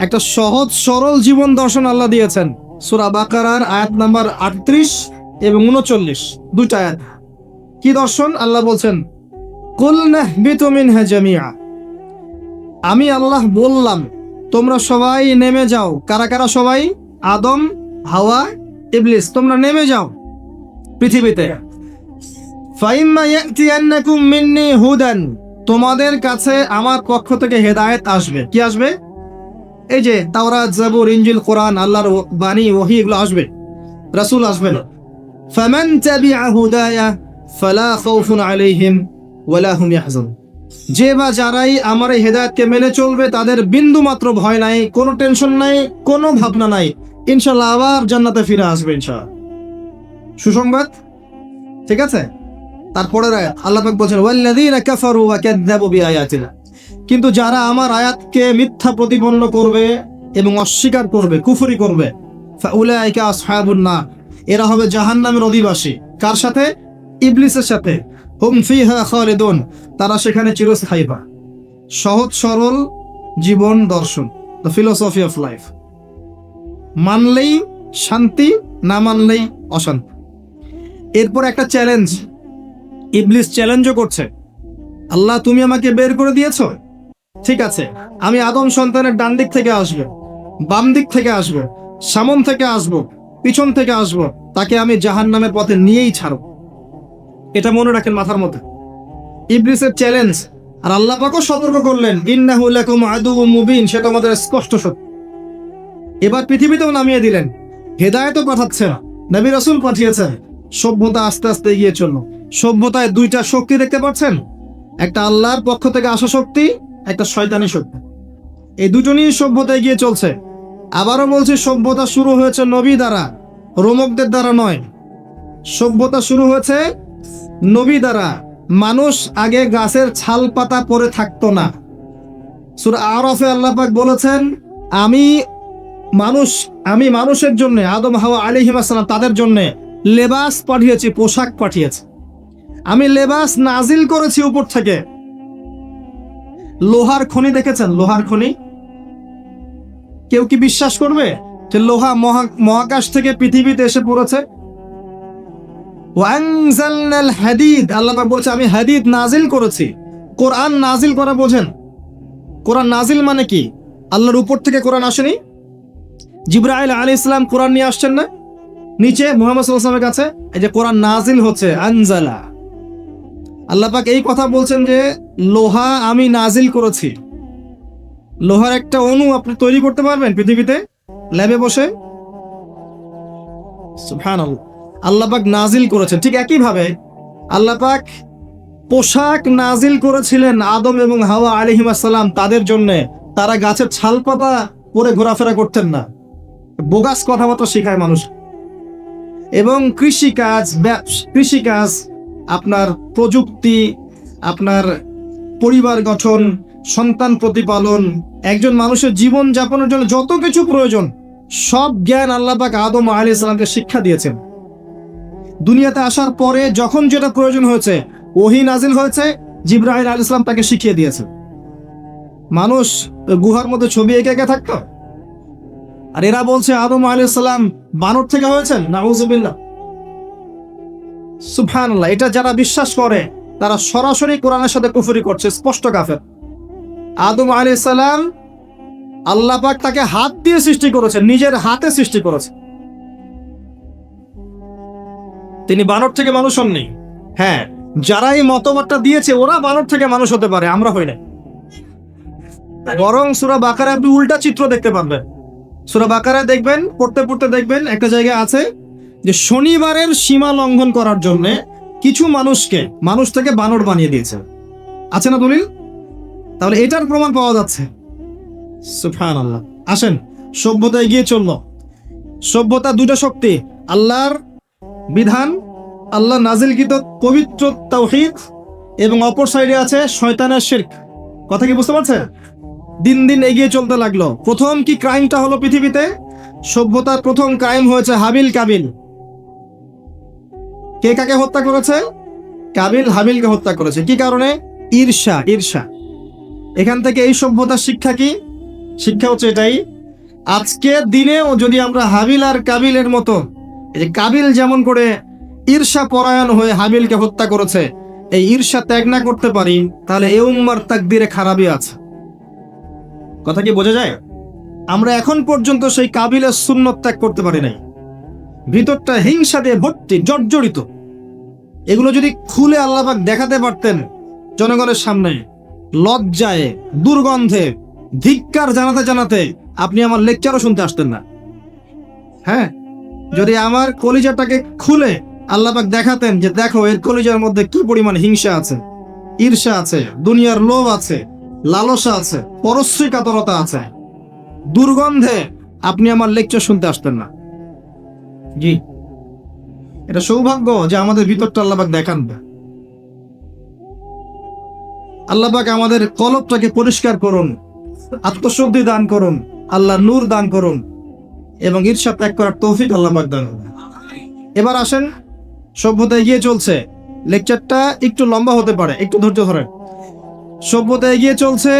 একটা সহজ সরল জীবন দর্শন আল্লাহ দিয়েছেন। সূরা বাকারার আয়াত নাম্বার 38 এবং 39, দুইটা আয়াত। কি দর্শন? আল্লাহ বলছেন, কুল নাহবিতু মিনহা জামিআ। আমি আল্লাহ বললাম তোমরা সবাই নেমে যাও। কারা কারা সবাই? আদম, হাওয়া, ইবলিস, তোমরা নেমে যাও পৃথিবীতে। ফাইম্মা ইয়াতিয়ান্নাকুম মিন্নি হুদান, তোমাদের কাছে আমার পক্ষ থেকে হেদায়েত আসবে। কি আসবে? এই যে তাওরাত, জাবুর, ইনজিল, কোরআন, আল্লাহর বাণী, ওহী, এগুলো আসবে। রাসূল আসবেন। ফামান তাবিআ হুদায়া ফালা খাউফুন আলাইহিম ওয়ালা হুম ইয়াহজানুন। যে বা যারাই আমার এই হেদায়েতকে মেনে চলবে, তাদের বিন্দু মাত্র ভয় নাই, কোনো টেনশন নাই, কোনো ভাবনা নাই, ইনশাআল্লাহ আবার জান্নাতে ফিরে আসবে ইনশাআল্লাহ। সুসংবাদ। ঠিক আছে, তারপরের আয়াত আল্লাহ পাক বলেন, ওয়াল্লাযীনা কাফারু ওয়া কাযযাবু বিআয়াতিনা। কিন্তু যারা আমার আয়াতকে মিথ্যা প্রতিপন্ন করবে এবং অস্বীকার করবে, কুফরি করবে, ফাউলাইকা আসহাবুন নার, এরা হবে জাহান্নামের অধিবাসী। কার সাথে? ইবলিসের সাথে। হুম ফিহা খালিদুন, তারা সেখানে চিরস্থায়ী পাবে। সহজ সরল জীবন দর্শন, দ্য ফিলোসফি অফ লাইফ। মানলেই শান্তি, না মানলেই অশান্তি। এরপর একটা চ্যালেঞ্জ, ইবলিস চ্যালেঞ্জও করছে, আল্লাহ তুমি আমাকে বের করে দিয়েছো, ঠিক আছে, আমি আদম সন্তানের ডান দিক থেকে আসবো, বাম দিক থেকে আসবো, সামন থেকে আসবো, পিছন থেকে আসবো, তাকে আমি জাহান্নামের পথে নিয়েই ছাড়ব। এটা মনে রাখেন মাথার মধ্যে, ইবলিসের চ্যালেঞ্জ। আর আল্লাহ পাকও সতর্ক করলেন, ইন্নাহু লাকুম আদুউম মুবিন, সেটা আমাদের স্পষ্ট সত্য। এবার পৃথিবীতেও নামিয়ে দিলেন, হেদায়েতও পাঠাচ্ছেন, নবী রাসূল পাঠিয়েছেন। সভ্যতা আস্তে আস্তে এগিয়ে চলল। সভ্যতায় দুইটা শক্তি দেখতে পাচ্ছেন, একটা আল্লাহর পক্ষ থেকে আসা শক্তি, একটা শয়তানি শক্তি। এই দুটো নিয়ে সভ্যতা এগিয়ে চলছে। আবারও বলছি, সভ্যতা শুরু হয়েছে নবী দ্বারা, রোমকদের দ্বারা নয়। সভ্যতা শুরু হয়েছে নবী দ্বারা। মানুষ আগে গাছের ছাল পাতা পরে থাকতো না। সূরা আরাফে আল্লাহ পাক বলেছেন, আমি মানুষের জন্য, আদম হাওয়া আলাইহিস সালাম, তাদের জন্য লেবাস পাঠিয়েছি, পোশাক পাঠিয়েছি। আমি লেবাস নাজিল করেছি উপর থেকে। লোহার খনি দেখেছেন? লোহার খনি কেউ কি বিশ্বাস করবে যে লোহা মহাকাশ থেকে পৃথিবীতে এসে পড়েছে? ওয়ানজালনাল হাদিদ, আল্লাহ পাক বলছে আমি হাদিদ নাজিল করেছি। কোরআন নাজিল করা বোঝেন? কোরআন নাজিল মানে কি? আল্লাহর উপর থেকে কোরআন আসেনি? জিবরাইল আলাইহিস সালাম কোরআন নিয়ে আসছেন না নিচে মুহাম্মদ সাল্লাল্লাহু আলাইহি ওয়াসাল্লামের কাছে? এই যে কোরআন নাজিল হচ্ছে, আনজালা। আল্লাহ পাক এই কথা বলছেন যে লোহা আমি নাজিল করেছি। লোহার একটা অণু আপনি তৈরি করতে পারবেন পৃথিবীতে ল্যাবে বসে? সুবহানাল্লাহ। আল্লাহ পাক নাজিল করেছেন। ঠিক একই ভাবে আল্লাহ পাক পোশাক নাজিল করেছিলেন আদম এবং হাওয়া আলাইহিস সালাম তাদের জন্য। তারা গাছের ছাল পাতা পরে ঘোরাফেরা করতেন না। বোগাস কথাবার্তা শেখায় মানুষ। এবং কৃষিকাজ, আপনার প্রযুক্তি, আপনার পরিবার গঠন, সন্তান প্রতিপালন, একজন মানুষের জীবন যাপনের জন্য যত কিছু প্রয়োজন সব জ্ঞান আল্লাহ পাক আদম আলাইহিস সালামকে শিক্ষা দিয়েছেন। দুনিয়াতে আসার পরে যখন যেটা প্রয়োজন হয়েছে ওহী নাজিল হয়েছে, জিবরাইল আলাইহিস সালাম তাকে শিখিয়ে দিয়েছেন। মানুষ গুহার মধ্যে ছবি এঁকে এঁকে থাকতো, আর এরা বলছে আদম আলাইহিস সালাম বানর থেকে হয়েছেন। নাউযুবিল্লাহ, সুবহানাল্লাহ। এটা যারা বিশ্বাস করে তারা সরাসরি কোরআনের সাথে কুফরি করছে, স্পষ্ট কাফের। আদম আলাইহিস সালাম আল্লাহ পাক তাকে হাত দিয়ে সৃষ্টি করেছেন, নিজের হাতে সৃষ্টি করেছেন। তিনি বানর থেকে মানুষ হননি। হ্যাঁ, যারা এই মতবাদটা দিয়েছে ওরা বানর থেকে মানুষ হতে পারে, আমরা হই না। বরং সূরা বাকারায় আপনি উল্টা চিত্র দেখতে পারবেন। সূরা বাকারায় দেখবেন, পড়তে পড়তে দেখবেন একটা জায়গায় আছে যে শনিবারের সীমা লঙ্ঘন করার জন্য কিছু মানুষকে মানুষ থেকে বানর বানিয়ে দিয়েছে। আছে না দলিল? তাহলে এটার প্রমাণ পাওয়া যাচ্ছে। সুবহানাল্লাহ। আসেন, সভ্যতা এগিয়ে চলল। সভ্যতা দুটো শক্তি, আল্লাহর বিধান, আল্লাহ নাজিলকৃত পবিত্র তাওহীদ, এবং অপর সাইডে আছে শয়তানের শিরক। কথা কি বুঝতে পারছেন? দিন দিন এগিয়ে চলতে লাগলো। প্রথম কি ক্রাইমটা হলো পৃথিবীতে? সভ্যতার প্রথম ক্রাইম হয়েছে হাবিল কাবিল। কে কাকে হত্যা করেছে? কাবিল হাবিলকে হত্যা করেছে। কি কারণে? ঈর্ষা। এখান থেকে এই সভ্যতার শিক্ষা কি? শিক্ষা হচ্ছে এটাই, আজকের দিনেও যদি আমরা হাবিল আর কাবিলের মতো, এই যে কাবিল যেমন করে ঈর্ষা পরায়ণ হয়ে হাবিলকে হত্যা করেছে, এই ঈর্ষা ত্যাগ না করতে পারি, তাহলে এই উম্মার তাকদিরে খারাপই আছে। কথা কি বোঝা যায়? আমরা এখন পর্যন্ত সেই কাবিলের সুন্নত ত্যাগ করতে পারি নাই। ভিতরটা হিংসা দিয়ে ভর্তি, জর্জরিত। এগুলো যদি খুলে আল্লাহ পাক দেখাতে পারতেন জনগণের সামনে, লজ্জায়, দুর্গন্ধে, ধিক্কার জানাতে জানাতে আপনি আমার লেকচারও শুনতে আসতেন না। হ্যাঁ, যদি আমার কলিজাটাকে খুলে আল্লাহ পাক দেখাতেন যে দেখো এর কলিজার মধ্যে কি পরিমাণ হিংসা আছে, ঈর্ষা আছে, দুনিয়ার লোভ আছে, লালসা আছে, পরশ্রী কাতরতা আছে, দুর্গন্ধে আপনি আমার লেকচার শুনতে আসতেন না। জি, এটা সৌভাগ্য যে আমাদের ভিতরটা আল্লাহ পাক দেখান। আল্লাহ পাক আমাদের কলবটাকে পরিষ্কার করুন, আত্মশুদ্ধি দান করুন, আল্লাহ নূর দান করুন, এবং ঈর্ষা ত্যাগ করার তৌফিক আল্লাহ পাক দান করুন। এবার আসেন, সভ্যতা এগিয়ে চলছে। লেকচারটা একটু লম্বা হতে পারে, একটু ধৈর্য ধরেন। সভ্যতা এগিয়ে চলছে।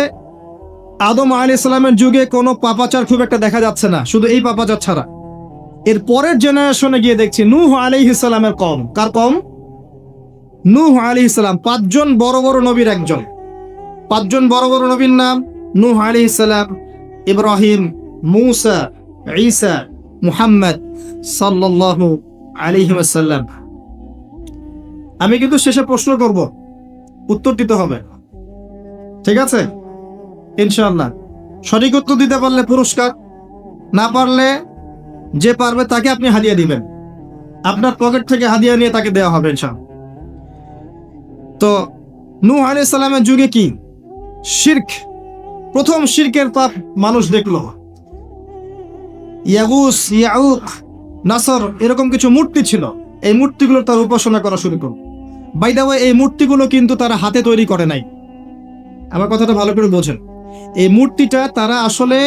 আদম আলাইহিস সালামের যুগে কোনো পাপাচার খুব একটা দেখা যাচ্ছে না, শুধু এই পাপাচার ছাড়া। এর পরের জেনারেশনে গিয়ে দেখছি নূহ আলাইহিস সালামের কওম। কার কওম? নূহ আলাইহিস সালাম। 5 জন বড় বড় নবীর একজন। 5 জন বড় বড় নবীর নাম নূহ আলাইহিস সালাম, ইব্রাহিম, মূসা, ঈসা, মুহাম্মদ সাল্লাল্লাহু আলাইহি ওয়াসাল্লাম। আমি কিন্তু শেষে প্রশ্ন করব, উত্তর দিতে হবে, ঠিক আছে? ইনশাআল্লাহ। সঠিক উত্তর দিতে পারলে পুরস্কার, না পারলে যে পারবে তাকে আপনি হাদিয়া দিবেন। আপনার পকেট থেকে হাদিয়া নিয়ে তাকে দেওয়া হবে ইনশাআল্লাহ। তো নূহ আলাইহিস সালামের যুগে কি শিরক, প্রথম শিরকের পাপ মানুষ দেখলো। ইয়াগুস, ইয়াউক, নাসর, এরকম কিছু মূর্তি ছিল। এই মূর্তিগুলো তার উপাসনা করা শুরু করল। বাই দ্য ওয়ে, এই মূর্তিগুলো কিন্তু তারা হাতে তৈরি করে নাই। আমার কথাটা ভালো করে বোঝেন। এই মূর্তিটা তারা আসলে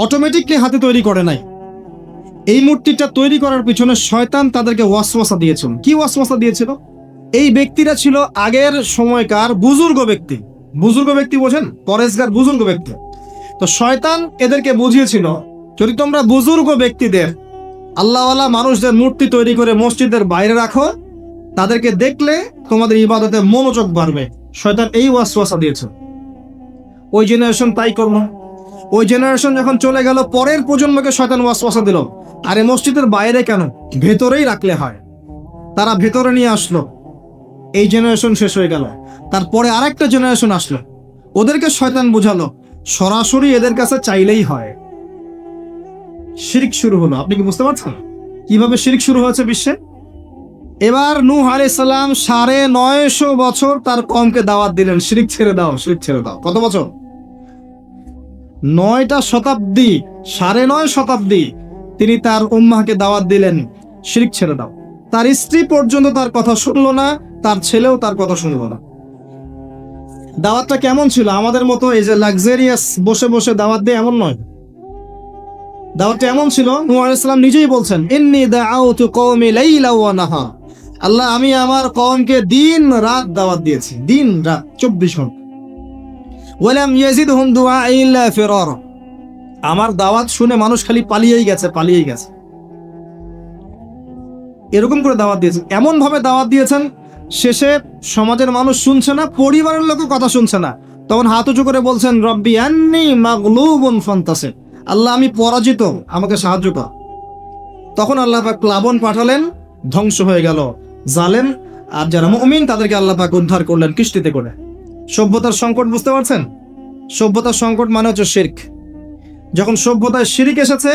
অটোমেটিকলি হাতে তৈরি করে নাই। এই মূর্তিটা তৈরি করার পিছনে শয়তান তাদেরকে ওয়াসওয়াসা দিয়েছিল। কি ওয়াসওয়াসা দিয়েছিল? এই ব্যক্তিরা ছিল আগের সময়কার বুজুর্গ ব্যক্তি। বুজুর্গ ব্যক্তি বোঝেন? পরেশগার বুজুর্গ ব্যক্তি। তো শয়তান এদেরকে বুঝিয়েছিল, যদি তোমরা বুজুর্গ ব্যক্তিদের, আল্লাহওয়ালা মানুষদের মূর্তি তৈরি করে মসজিদের বাইরে রাখো, তাদেরকে দেখলে তোমাদের ইবাদতে মনোযোগ বাড়বে। শয়তান এই ওয়াসওয়াসা দিয়েছে। ওই জেনারেশন তাই করলো। ওই জেনারেশন যখন চলে গেল, পরের প্রজন্মকে শয়তান ওয়াসওয়াসা দিল, আরে মসজিদের বাইরে কেন, ভেতরেই রাখলে হয়। তারা ভেতরে নিয়ে আসলো। এই জেনারেশন শেষ হয়ে গেল। তারপরে আরেকটা জেনারেশন আসলো, ওদেরকে শয়তান বুঝালো সরাসরি এদের কাছে চাইলেই হয়। শিরক শুরু হলো। আপনি কি বুঝতে পারছেন কিভাবে শিরক শুরু হয়েছে বিশ্বে? এবার নূহ আলাইহিস সালাম 950 বছর তার কওমকে দাওয়াত দিলেন, শিরক ছেড়ে দাও, শিরক ছেড়ে দাও। কত বছর? 9টা শতাব্দী, 9.5 শতাব্দী তিনি তার উম্মাহকে দাওয়াত দিলেন, শিরক ছেড়ে দাও। তার স্ত্রী পর্যন্ত তার কথা শুনলো না, তার ছেলেও তার কথা শুনলো না। দাওয়াতটা কেমন ছিল? আমাদের মতো এই যে লাক্সারিয়াস বসে বসে দাওয়াত দেয় এমন নয়। দাওয়াতটা এমন ছিল, নূহ আলাইহিস সালাম নিজেই বলছেন, ইন্নী দাআউতু কওমি লাইলা ওয়া নাহার। আল্লাহ, আমি আমার কওমকে দিন রাত দাওয়াত দিয়েছি, দিন রাত 24 ঘন্টা। ওয়ালাম ইয়াজিদহুম দুআই ইল্লা ফিরারা। আমার দাওয়াত শুনে মানুষ খালি পালিয়েই গেছে, পালিয়েই গেছে। এরকম করে দাওয়াত দিয়েছেন, এমন ভাবে দাওয়াত দিয়েছেন, শেষে সমাজের মানুষ শুনছে না, পরিবারের লোকও কথা শুনছে না। তখন হাত উঁচু করে বলছেন, রব্বি আন্নী মাগলুবুন ফান্তাসির। আল্লাহ, আমি পরাজিত, আমাকে সাহায্য কর। তখন আল্লাহ পাক প্লাবন পাঠালেন, ধ্বংস হয়ে গেল জালেম, আর যারা মুমিন তাদেরকে আল্লাহ পাক উদ্ধার করলেন কিস্তিতে করে। সভ্যতার সংকট বুঝতে পারছেন? সভ্যতার সংকট মানে হচ্ছে শিরক। যখন সভ্যতায় শিরক এসেছে,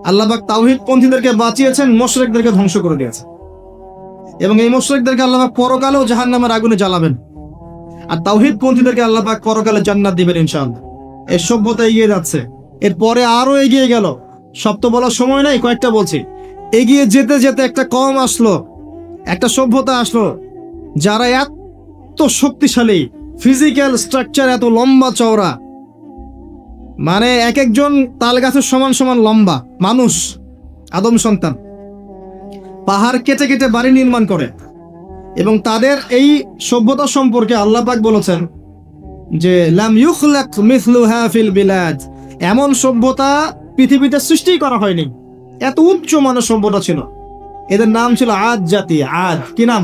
আল্লাহ পাক তাওহীদ পন্থীদেরকে বাঁচিয়েছেন, মুশরিকদেরকে ধ্বংস করে দিয়েছে। এবং এই মুশরিকদেরকে আল্লাহ পাক পরকালেও জাহান্নামের আগুনে জ্বালাবেন, আর তাওহীদ পন্থীদেরকে আল্লাহ পাক পরকালে জান্নাত দিবেন ইনশাআল্লাহ। এই সভ্যতা এগিয়ে যাচ্ছে, এরপরে আরো এগিয়ে গেল। সব তো বলার সময় নাই, কয়েকটা বলছি। এগিয়ে যেতে যেতে একটা কওম আসলো, একটা সভ্যতা আসলো, যারা এত শক্তিশালী, ফিজিক্যাল স্ট্রাকচার এত লম্বা চওড়া, মানে এক একজন তাল গাছের সমান সমান লম্বা মানুষ, আদম সন্তান, পাহাড় কেটে কেটে বাড়ি নির্মাণ করে। এবং তাদের এই সভ্যতা সম্পর্কে আল্লাহ পাক বলেছেন যে লাম ইউখলাক মিসলুহা ফিল বিলাদ। এমন সভ্যতা পৃথিবীতে সৃষ্টি করা হয়নি, এত উচ্চ মানের সভ্যতা ছিল। এদের নাম ছিল আদ জাতি। আদ কি নাম?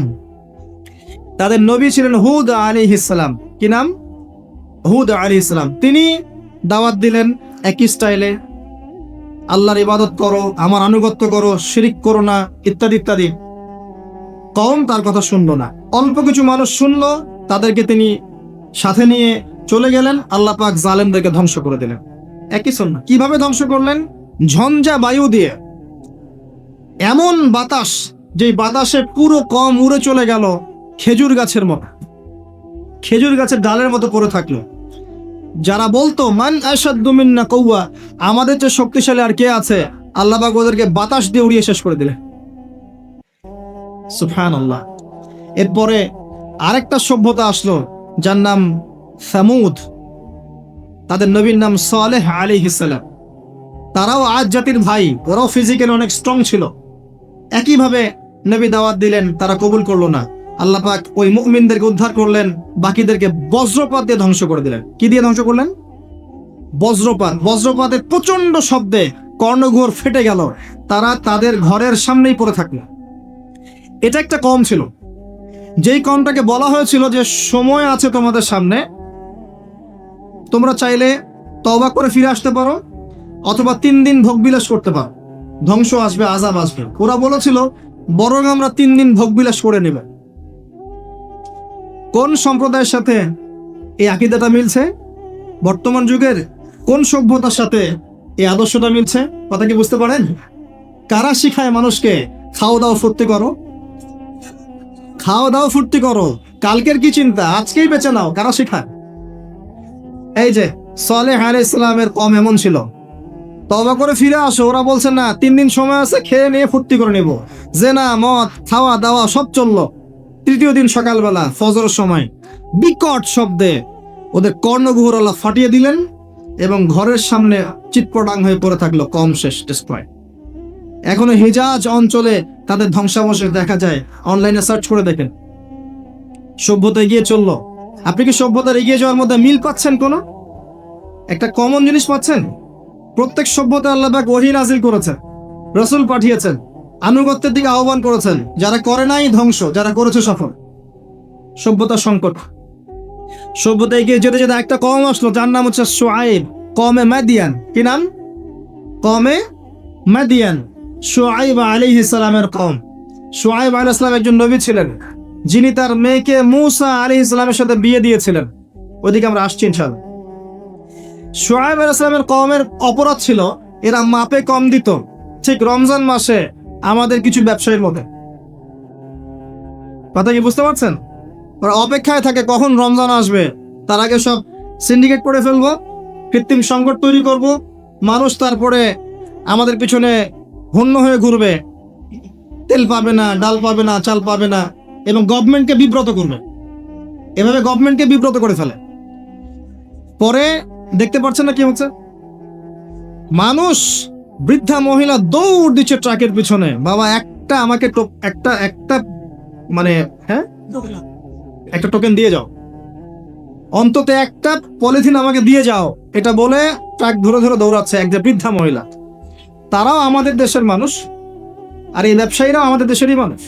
তাদের নবী ছিলেন হুদ আলাইহিস সালাম। কি নাম? হুদ আলাইহিস সালাম। তিনি দাওয়াত দিলেন একই স্টাইলে, আল্লাহর ইবাদত করো, আমার আনুগত্য করো, শিরিক করো না, ইত্যাদি ইত্যাদি। কওম তার কথা শুনলো না। অল্প কিছু মানুষ শুনলো, তাদেরকে তিনি সাথে নিয়ে চলে গেলেন। আল্লাহ পাক জালেমদেরকে ধ্বংস করে দিলেন। একই সুন্নাহ। কিভাবে ধ্বংস করলেন? ঝঞ্ঝা বায়ু দিয়ে, এমন বাতাস, যে বাতাসে পুরো কওম উড়ে চলে গেল খেজুর গাছের মতো, খেজুর গাছের ডালের মতো পড়ে থাকলো। যারা বলতো মান আশাদ্দু মিন্না কুওয়া, আমাদের চেয়ে শক্তিশালী আর কে আছে, আল্লাহ পাক ওদেরকে বাতাস দিয়ে উড়িয়ে শেষ করে দিলেন। সুবহানাল্লাহ। এরপরে আরেকটা সভ্যতা আসলো, যার নাম সামুদ। তাদের নবীর নাম সালেহ আলাইহিস সালাম। তারাও আদ জাতির ভাই, ওরাও ফিজিক্যালি অনেক স্ট্রং ছিল। একইভাবে নবী দাওয়াত দিলেন, তারা কবুল করলো না। আল্লাহ পাক ওই মুমিনদেরকে উদ্ধার করলেন, বাকিদেরকে বজ্রপাত দিয়ে ধ্বংস করে দিলেন। কি দিয়ে ধ্বংস করলেন? বজ্রপাত। বজ্রপাতের প্রচন্ড শব্দে কর্ণঘোর ফেটে গেল, তারা তাদের ঘরের সামনেই পড়ে থাকলো। এটা একটা কওম ছিল, যেই কওমটাকে বলা হয়েছিল যে সময় আছে তোমাদের সামনে, তোমরা চাইলে তওবা করে ফিরে আসতে পারো, অথবা 3 দিন ভোগবিলাস করতে পারো, ধ্বংস আসবে, আযাব আসবে। ওরা বলেছিল বরং আমরা 3 দিন ভোগবিলাস করে নেব। কোন সম্প্রদায়ের সাথে এই আকীদাটা মিলছে? বর্তমান যুগের কোন সভ্যতার সাথে এই আদর্শটা মিলছে? কথা কি বুঝতে পারেন? কারা শিখায় মানুষকে খাও দাও ফুর্তি করো, খাও দাও ফুর্তি করো, কালকের কি চিন্তা, আজকেই বেঁচে নাও? কারা শিখায়? এই যে সালেহ আলাইহিস সালামের কওম এমন ছিল, তওবা করে ফিরে আসো। ওরা বলছে না, 3 দিন সময় আছে, খেয়ে নিয়ে ফুর্তি করে নেব। জেনা, মদ, খাওয়া দাওয়া সব চললো। তৃতীয় দিন সকালবেলা ফজরের সময় বিকট শব্দে ওদের কর্ণগুহর আল্লাহ ফাটিয়ে দিলেন, এবং ঘরের সামনে চিৎপটাং হয়ে পড়ে থাকলো, কম শেষ, ডিস্ট্রয়। এখনো হিজাজ অঞ্চলে তাদের ধ্বংসাবশেষ দেখা যায়, অনলাইনে সার্চ করে দেখেন। সভ্যতা এগিয়ে চললো। আপনি কি সভ্যতার এগিয়ে যাওয়ার মধ্যে মিল পাচ্ছেন? কোনো একটা কমন জিনিস পাচ্ছেন? প্রত্যেক সভ্যতা আল্লাহ পাক ওহী নাজিল করেছেন, রাসূল পাঠিয়েছেন, আনুগত্যের দিকে আহ্বান করেছেন। যারা করে নাই ধ্বংস, যারা করেছে সফল। সভ্যতার সংকট। সভ্যতা এগিয়ে যেতে যেতে একটা কওম আসলো, যার নাম হচ্ছে শুআয়ব, কওমে মাদিয়ান। কি নাম? কওমে মাদিয়ান। শুআয়ব আলাইহিস সালামের কওম। শুআয়ব আলাইহিস সালাম একজন নবী ছিলেন, যিনি তার মেয়েকে মূসা আলাইহিস সালামের সাথে বিয়ে দিয়েছিলেন। ওদিকে আমরা আসছি ইনশাআল্লাহ। শুআয়ব আলাইহিস সালামের কওমের অপরাধ ছিল এরা মাপে কম দিত, ঠিক রমজান মাসে আমাদের কিছু ব্যবসায়ীর মধ্যে। কথা কি বুঝতে পারছেন? ওরা অপেক্ষায় থাকে কখন রমজান আসবে, তার আগে সব সিন্ডিকেট করে ফেলবো, কৃত্রিম সংকট তৈরি করব, মানুষ তারপরে আমাদের পিছনে হন্য হয়ে ঘুরবে, তেল পাবে না, ডাল পাবে না, চাল পাবে না, এবং গভর্নমেন্টকে বিব্রত করবে। এভাবে গভর্নমেন্টকে বিব্রত করে ফেলে। পরে দেখতে পাচ্ছেন না কি হচ্ছে? মানুষ, বৃদ্ধা মহিলা দৌড় দিচ্ছে ট্রাকের পিছনে, বাবা একটা আমাকে একটা মানে হ্যাঁ একটা টোকেন দিয়ে যাও, অন্তত একটা পলিথিন আমাকে দিয়ে যাও, এটা বলে ট্রাক ধরে ধরে দৌড়াচ্ছে একজন বৃদ্ধা মহিলা। তারাও আমাদের দেশের মানুষ, আর এই ব্যবসায়ীরাও আমাদের দেশেরই মানুষ।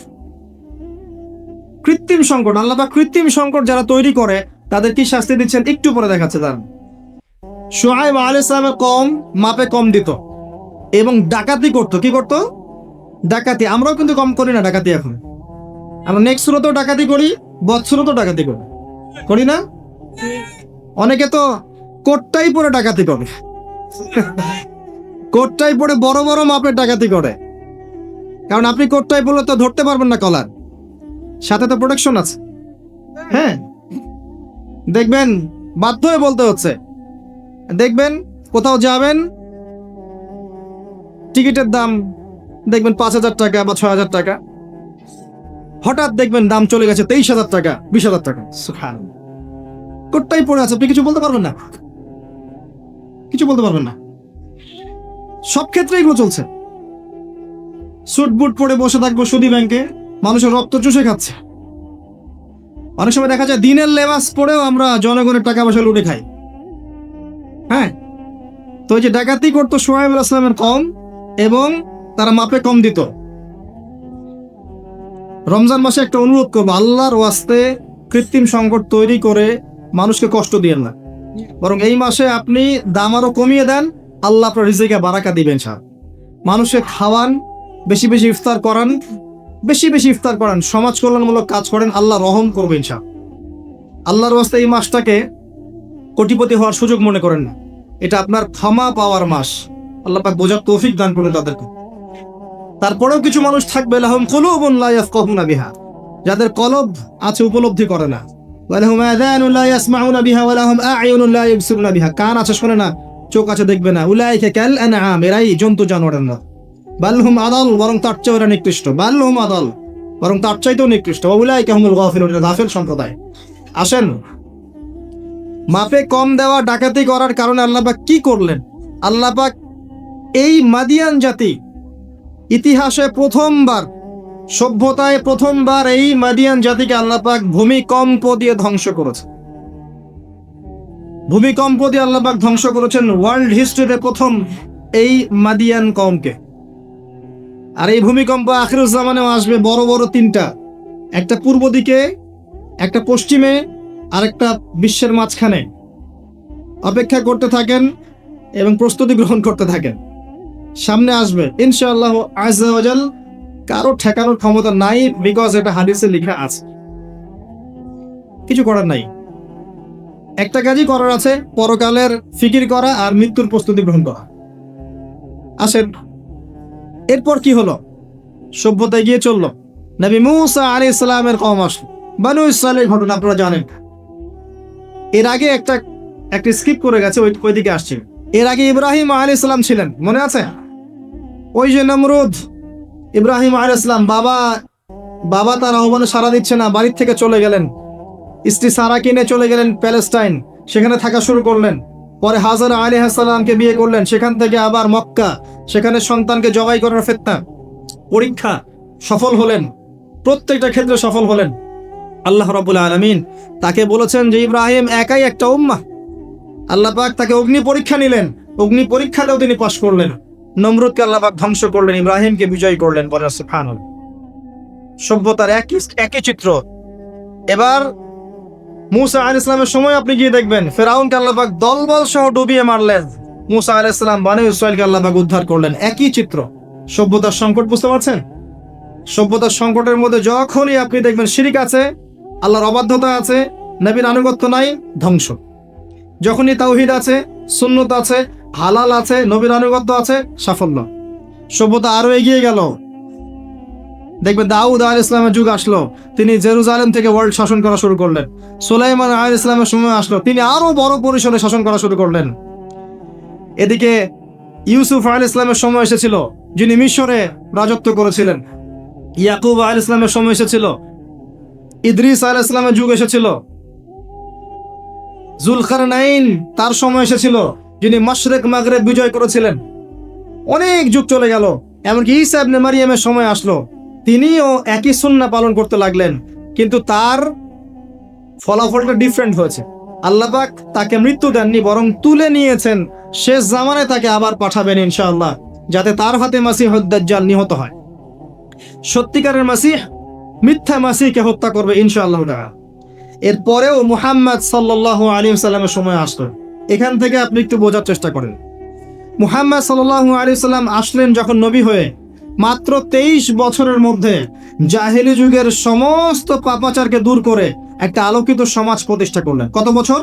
কৃত্রিম সংকট, আল্লাহ পাক কৃত্রিম সংকট যারা তৈরি করে তাদের কি শাস্তি দিচ্ছেন একটু পরে দেখাচ্ছে। তার শুআয়ব আলাইহিস সালামের কওম মাপে কম দিত এবং ডাকাতি করত। কি করত? ডাকাতি। আমরাও কিন্তু কম করি না ডাকাতি। এখন আমরা নেক্সট সুরতেও ডাকাতি করি, বৎসরতেও ডাকাতি করি না? অনেকে তো কোটটাই পরে ডাকাতি করে, কোটটাই পরে বড় বড় মাপের ডাকাতি করে। কারণ আপনি কোটটাই পরলে তো ধরতে পারবেন না কলার, সাথে তো প্রোটেকশন আছে। হ্যাঁ, দেখবেন বাধ্য হয়ে বলতে হচ্ছে। দেখবেন কোথাও যাবেন, টিকিটের দাম দেখবেন 5,000 টাকা বা 6,000 টাকা, হঠাৎ দেখবেন দাম চলে গেছে 23,000 টাকা, 20,000 টাকা। সুবহানাল্লাহ, কোটটাই পড়ে আছে, আপনি কিছু বলতে পারবেন না, কিছু বলতে পারবেন না। সব ক্ষেত্রে এগুলো চলছে। স্যুট বুট পরে বসে থাকবো সুদী ব্যাংকে, মানুষের রক্ত চুষে খাচ্ছে। অনেক সময় দেখা যায় দিনের লেবাস পরেও আমরা জনগণের টাকা পয়সা লুটে খাই। হ্যাঁ, তো এই যে ডাকাতি করতো শুআয়ব আলাইহিস সালামের কওম, এবং তারা মাপে কম দিত। রমজান মাসে একটা অনুরোধ করবো, আল্লাহর ওয়াস্তে কৃত্রিম সংকট তৈরি করে মানুষকে কষ্ট দিয়েন না, বরং এই মাসে আপনি দাম আরো কমিয়ে দেন, আল্লাহ আপনার রিজিকে বারাকা দিবেন। মানুষকে খাওয়ান, বেশি বেশি ইফতার করান, বেশি বেশি ইফতার করান, সমাজ কল্যাণমূলক কাজ করেন, আল্লাহ রহম করবে ইনশাআল্লাহ। আল্লাহর ওয়াস্তে এই মাসটাকে কোটিপতি হওয়ার সুযোগ মনে করেন না, এটা আপনার ক্ষমা পাওয়ার মাস। আল্লাহ পাক বোঝার তৌফিক দান করেন তাদেরকে। তারপরেও কিছু মানুষ থাকবে লাহুম কুলুবুন লা ইয়াফকাহুনা বিহা, যাদের কলব আছে উপলব্ধি করে না, ওয়া লাহুম আযানুন লা ইয়াসমাউনা বিহা ওয়া লাহুম আ'য়ুনুন লা ইবসিরুনা বিহা, কান আছে শোনে না, চোখ আছে দেখবে না। উলাইকা কাল আনআম, এরাই জন্তু জানোয়ারের মতো। বাল হুম আদাল, বরং তার চেয়েও এরা নিকৃষ্ট। বাল হুম আদাল, বরং তার চাইতেও নিকৃষ্ট। ওয়া উলাইকা হুমুল গাফিলুন, এরা গাফিল সম্প্রদায়। আসেন, মাপে কম দেওয়া ডাকাতি করার কারণে আল্লাহ পাক কি করলেন? আল্লাহ পাক এই মাদিয়ান জাতি ইতিহাসে প্রথমবার, সভ্যতায় প্রথমবার এই মাদিয়ান জাতিকে আল্লাহ পাক ভূমিকম্প দিয়ে ধ্বংস করেছে। ভূমিকম্প দিয়ে আল্লাহ পাক ধ্বংস করেছেন ওয়ার্ল্ড হিস্ট্রিতে প্রথম এই মাদিয়ান কওমকে। আর এই ভূমিকম্প আখিরুজ জামানেও আসবে, বড় বড় তিনটা, একটা পূর্ব দিকে, একটা পশ্চিমে, আর একটা বিশ্বের মাঝখানে। অপেক্ষা করতে থাকেন এবং প্রস্তুতি গ্রহণ করতে থাকেন, সামনে আসবে ইনশাআল্লাহ আযজা ওয়া জাল। কারো ঠেকানোর ক্ষমতা নাই, বিকজ এটা হাদিসে লেখা আছে, কিছু করার নাই। একটা কাজই করার আছে, পরকালের ফিকির করা আর মৃত্যুর প্রস্তুতি গ্রহণ করা। আসেন, এরপর কি হলো? সভ্যতা এগিয়ে চললো, নবী মূসা আলাইহিস সালামের কওম আসলো, বনু ইসরাঈলের ঘটনা আপনারা জানেন। এর আগে একটা স্কিপ করে গেছে, ওইদিকে আসছে। এর আগে ইব্রাহিম আলাইহিস সালাম ছিলেন, মনে আছে? ওই যে নমরুদ, ইব্রাহিম আলাইহিস সালাম বাবা তার আহ্বানে সাড়া দিচ্ছে না, বাড়ির থেকে চলে গেলেন, স্ত্রী সারা কিনে চলে গেলেন প্যালেস্টাইন, সেখানে থাকা শুরু করলেন। পরে হাজারা আলাইহিস সালামকে বিয়ে করলেন, সেখান থেকে আবার মক্কা, সেখানে সন্তানকে জবাই করার ফিতনা, পরীক্ষা, সফল হলেন, প্রত্যেকটা ক্ষেত্রে সফল হলেন। আল্লাহ রাব্বুল আলামিন তাকে বলেছেন যে ইব্রাহিম একাই একটা উম্মাহ। আল্লাহ পাক তাকে অগ্নি পরীক্ষা নিলেন, অগ্নি পরীক্ষাতেও তিনি পাশ করলেন। নমরুদকে আল্লাহ পাক ধ্বংস করলেন, ইব্রাহিমকে বিজয় করলেন। বলেন সুবহানাল্লাহ। সভ্যতার একই চিত্র। এবার মূসা আলাইহিস সালামের সময় আপনি গিয়ে দেখবেন ফেরাউনকে আল্লাহ পাক দলবল সহ ডুবিয়ে মারলেন, মূসা আলাইহিস সালাম বনী ইসরাঈলকে আল্লাহ পাক উদ্ধার করলেন। একই চিত্র। সভ্যতার সংকট, বুঝতে পারছেন? সভ্যতার সংকটের মধ্যে যখনই আপনি দেখবেন শিরিক আছে, আল্লাহর অবাধ্যতা আছে, নবীর আনুগত্য নাই, ধ্বংস। যখনই তাওহীদ আছে, সুন্নত আছে, হালাল আছে, নবীর আনুগত্য আছে, সাফল্য। সভ্যতা আরো এগিয়ে গেল। দেখবেন দাউদ আলাইহিস ইসলামের যুগ আসলো, তিনি জেরুজালেম থেকে ওয়ার্ল্ড শাসন করা শুরু করলেন। সুলাইমান আলাইহিস ইসলামের সময় আসলো, তিনি আরো বড় পরিসরে শাসন করা শুরু করলেন। এদিকে ইউসুফ আলাইহিস ইসলামের সময় এসেছিল, যিনি মিশরে রাজত্ব করেছিলেন। ইয়াকুব আলাইহিস ইসলামের সময় এসেছিল। ইদ্রিস আলাইহিস ইসলামের যুগ এসেছিল। জুলকারনাইন তার সময় এসেছিল, যিনি মাশরিক মাগরিব বিজয় করেছিলেন। অনেক যুগ চলে গেল, এমনকি ঈসা ইবনে মারিয়ামের সময় আসলো, তিনিও একই সুন্নাহ পালন করতে লাগলেন, কিন্তু তার ফলাফলটা ডিফারেন্ট হয়েছে। আল্লাহ পাক তাকে মৃত্যু দেননি, বরং তুলে নিয়েছেন। শেষ জামানায় তাকে আবার পাঠাবেন ইনশাআল্লাহ, যাতে তার হাতে মাসিহুদ দাজ্জাল নিহত হয়। সত্যিকারের মাসিহ মিথ্যা মাসিহকে হত্যা করবে ইনশাআল্লাহ তাআলা। এরপরেও মুহাম্মদ সাল্লাল্লাহু আলাইহি ওয়াসাল্লামের সময় আসলো। এখান থেকে আপনি একটু বোঝার চেষ্টা করেন। মুহাম্মদ সাল্লাল্লাহু আলাইহি ওয়াসাল্লাম আসলেন যখন নবী হয়ে, মাত্র 23 বছরের মধ্যে জাহেলি যুগের সমস্ত পাপাচারকে দূর করে একটা আলোকিত সমাজ প্রতিষ্ঠা করলেন। কত বছর?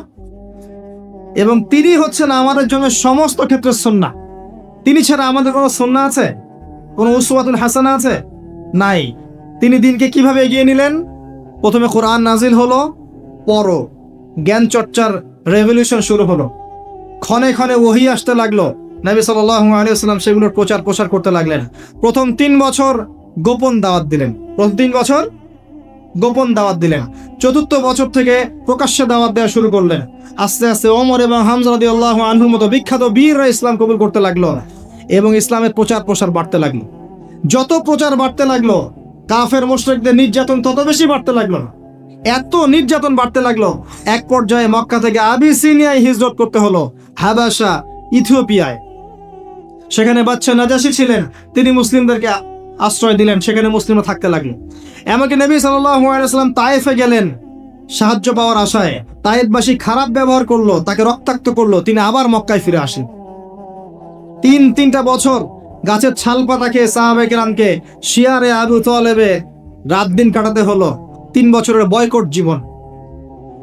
এবং তিনি হচ্ছেন আমাদের জন্য সমস্ত ক্ষেত্রে সুন্নাহ। তিনি ছাড়া আমাদের কোনো সুন্নাহ আছে? কোনো উসওয়াতুল হাসানা আছে? নাই। তিনি দিনকে কিভাবে এগিয়ে নিলেন? প্রথমে কোরআন নাজিল হলো, পড়ো, জ্ঞান চর্চার রেভলিউশন শুরু হলো। ক্ষণে ক্ষণে ওহী আসতে লাগলো, নবী সাল্লাল্লাহু আলাইহি ওয়াসাল্লাম সেগুলোর প্রচার করতে লাগলেন। প্রথম 3 বছর গোপন দাওয়াত দিলেন। প্রথম 3 বছর গোপন দাওয়াত দিলেন। চতুর্থ বছর থেকে প্রকাশ্যে দাওয়াত দেওয়া শুরু করলেন। আস্তে আস্তে ওমর এবং হামজা রাদিয়াল্লাহু আনহুর মতো বিখ্যাত বীররা ইসলাম কবুল করতে লাগলো এবং ইসলামের প্রসার বাড়তে লাগলো। যত প্রচার বাড়তে লাগলো, কাফের মুশরিকদের নির্যাতন তত বেশি বাড়তে লাগলো। এত নির্যাতন বাড়তে লাগলো, এক পর্যায়ে মক্কা থেকে আবিসিনিয়ায় হিজরত করতে হলো, হাবাশা, ইথিওপিয়ায়। সেখানে বাদশা নাজাশী ছিলেন, তিনি মুসলিমদেরকে আশ্রয় দিলেন, সেখানে মুসলিমরা থাকতে লাগলো। এমনকি নবী সাল্লাল্লাহু আলাইহি ওয়াসাল্লাম তায়েফে গেলেন সাহায্য পাওয়ার আশায়। তায়েফবাসী খারাপ ব্যবহার করলো, তাকে রক্তাক্ত করলো, তিনি আবার মক্কায় ফিরে আসেন। তিনটা বছর গাছের ছাল পাতা খেয়ে সাহাবায়ে কেরামকে শিয়ারে আবু তালেবে রাত দিন কাটাতে হলো। 3 বছরের বয়কট জীবন।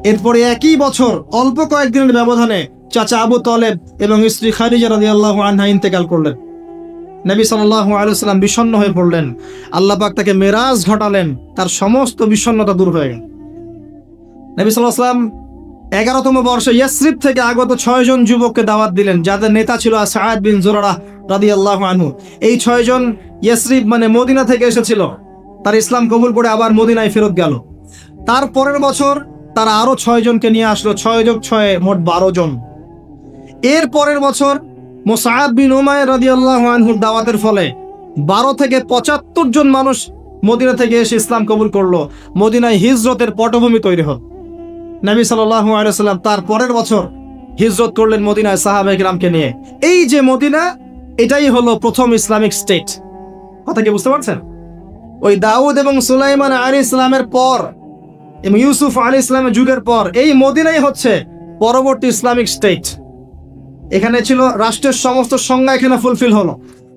এরপরে একই বছর অল্প কয়েকদিনের ব্যবধানে চাচা আবু তালেব এবং স্ত্রী খাদিজা রাদিয়াল্লাহু আনহা ইন্তেকাল করলেন। নবী সাল্লাল্লাহু আলাইহি ওয়াসাল্লাম বিষণ্ণ হয়ে পড়লেন। আল্লাহ পাক তাকে মেরাজ ঘটালেন, তার সমস্ত বিষণ্ণতা দূর হয়ে গেল। নবী সাল্লাল্লাহু আলাইহি ওয়াসাল্লাম 11তম বর্ষে ইয়াসরিব থেকে আগত 6 জন যুবককে দাওয়াত দিলেন, যাদের নেতা ছিল সাআদ বিন জুরারাহ রাদিয়াল্লাহু আনহু। এই 6 জন ইয়াসরিব মানে মদিনা থেকে এসেছিল, তার ইসলাম কবুল করে আবার মদিনায় ফেরত গেল। তার পরের বছর তারা আরো 6 জনকে নিয়ে আসলো, 6 যোগ 6 মোট 12 জন। এর পরের বছর মুসআব বিন উমাইর রাদিয়াল্লাহু আনহুর দাওয়াতের ফলে 12 থেকে 75 জন মানুষ মদিনা থেকে এসে ইসলাম কবুল করলো। মদিনায় হিজরতের পটভূমি তৈরি হল। নবী সাল্লাল্লাহু আলাইহি ওয়াসাল্লাম তার পরের বছর হিজরত করলেন মদিনায় সাহাবায়ে কেরামকে নিয়ে। এই যে মদিনা, এটাই হলো প্রথম ইসলামিক স্টেট। কথা কি বুঝতে পারছেন? ওই দাউদ এবং সুলাইমান আলাইহিস সালামের পর এবং ইউসুফ আলাইহিস সালামের যুগের পর এই মদিনাই হচ্ছে পরবর্তী ইসলামিক স্টেট। এখানে ছিল রাষ্ট্রের সমস্ত সংজ্ঞা, এখানে ফুলফিল হলো।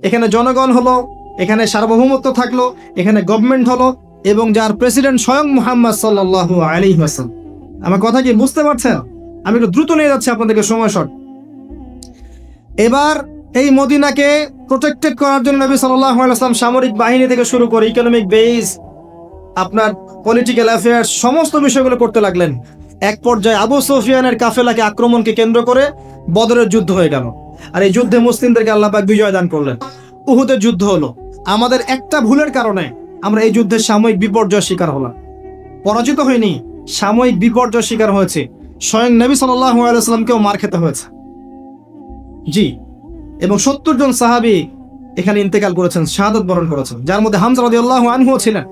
এখানে জনগণ হলো, এখানে সার্বভৌমত্ব থাকলো, এখানে গভর্নমেন্ট হলো এবং যার প্রেসিডেন্ট স্বয়ং মুহাম্মদ সাল্লাল্লাহু আলাইহি ওয়াসাল্লাম। আমার কথা কি বুঝতে পারছেন? আমি একটু দ্রুত নিয়ে যাচ্ছি আপনাদেরকে, সময় শর্ট। এবার এই মদিনাকে প্রোটেক্টেড করার জন্য নবী সাল্লাল্লাহু আলাইহি ওয়াসাল্লাম সামরিক বাহিনী থেকে শুরু করে ইকোনমিক বেস, আপনার পলিটিক্যাল অ্যাফেয়ার্স, সমস্ত বিষয়গুলো করতে লাগলেন। এক পর্যায়ে আবু সুফিয়ানের কাফেলাকে আক্রমণকে কেন্দ্র করে বদরের যুদ্ধ হয়ে গেল। আর এই যুদ্ধে মুসলিমদেরকে আল্লাহ পাক বিজয় দান করলেন। উহুদের যুদ্ধ হলো। আমাদের একটা ভুলের কারণে আমরা এই যুদ্ধের সাময়িক বিপর্যয়ের শিকার হলাম। পরাজিত হয়নি, সাময়িক বিপর্যয়ের শিকার হয়েছে। স্বয়ং নবী সাল্লাল্লাহু আলাইহি ওয়াসাল্লামকেও মার খেতে হয়েছে। জি, এবং 70 জন সাহাবী এখানে ইন্তেকাল করেছেন, শাহাদাত বরণ করেছেন, যার মধ্যে হামজা রাদিয়াল্লাহু আনহুও ছিলেন।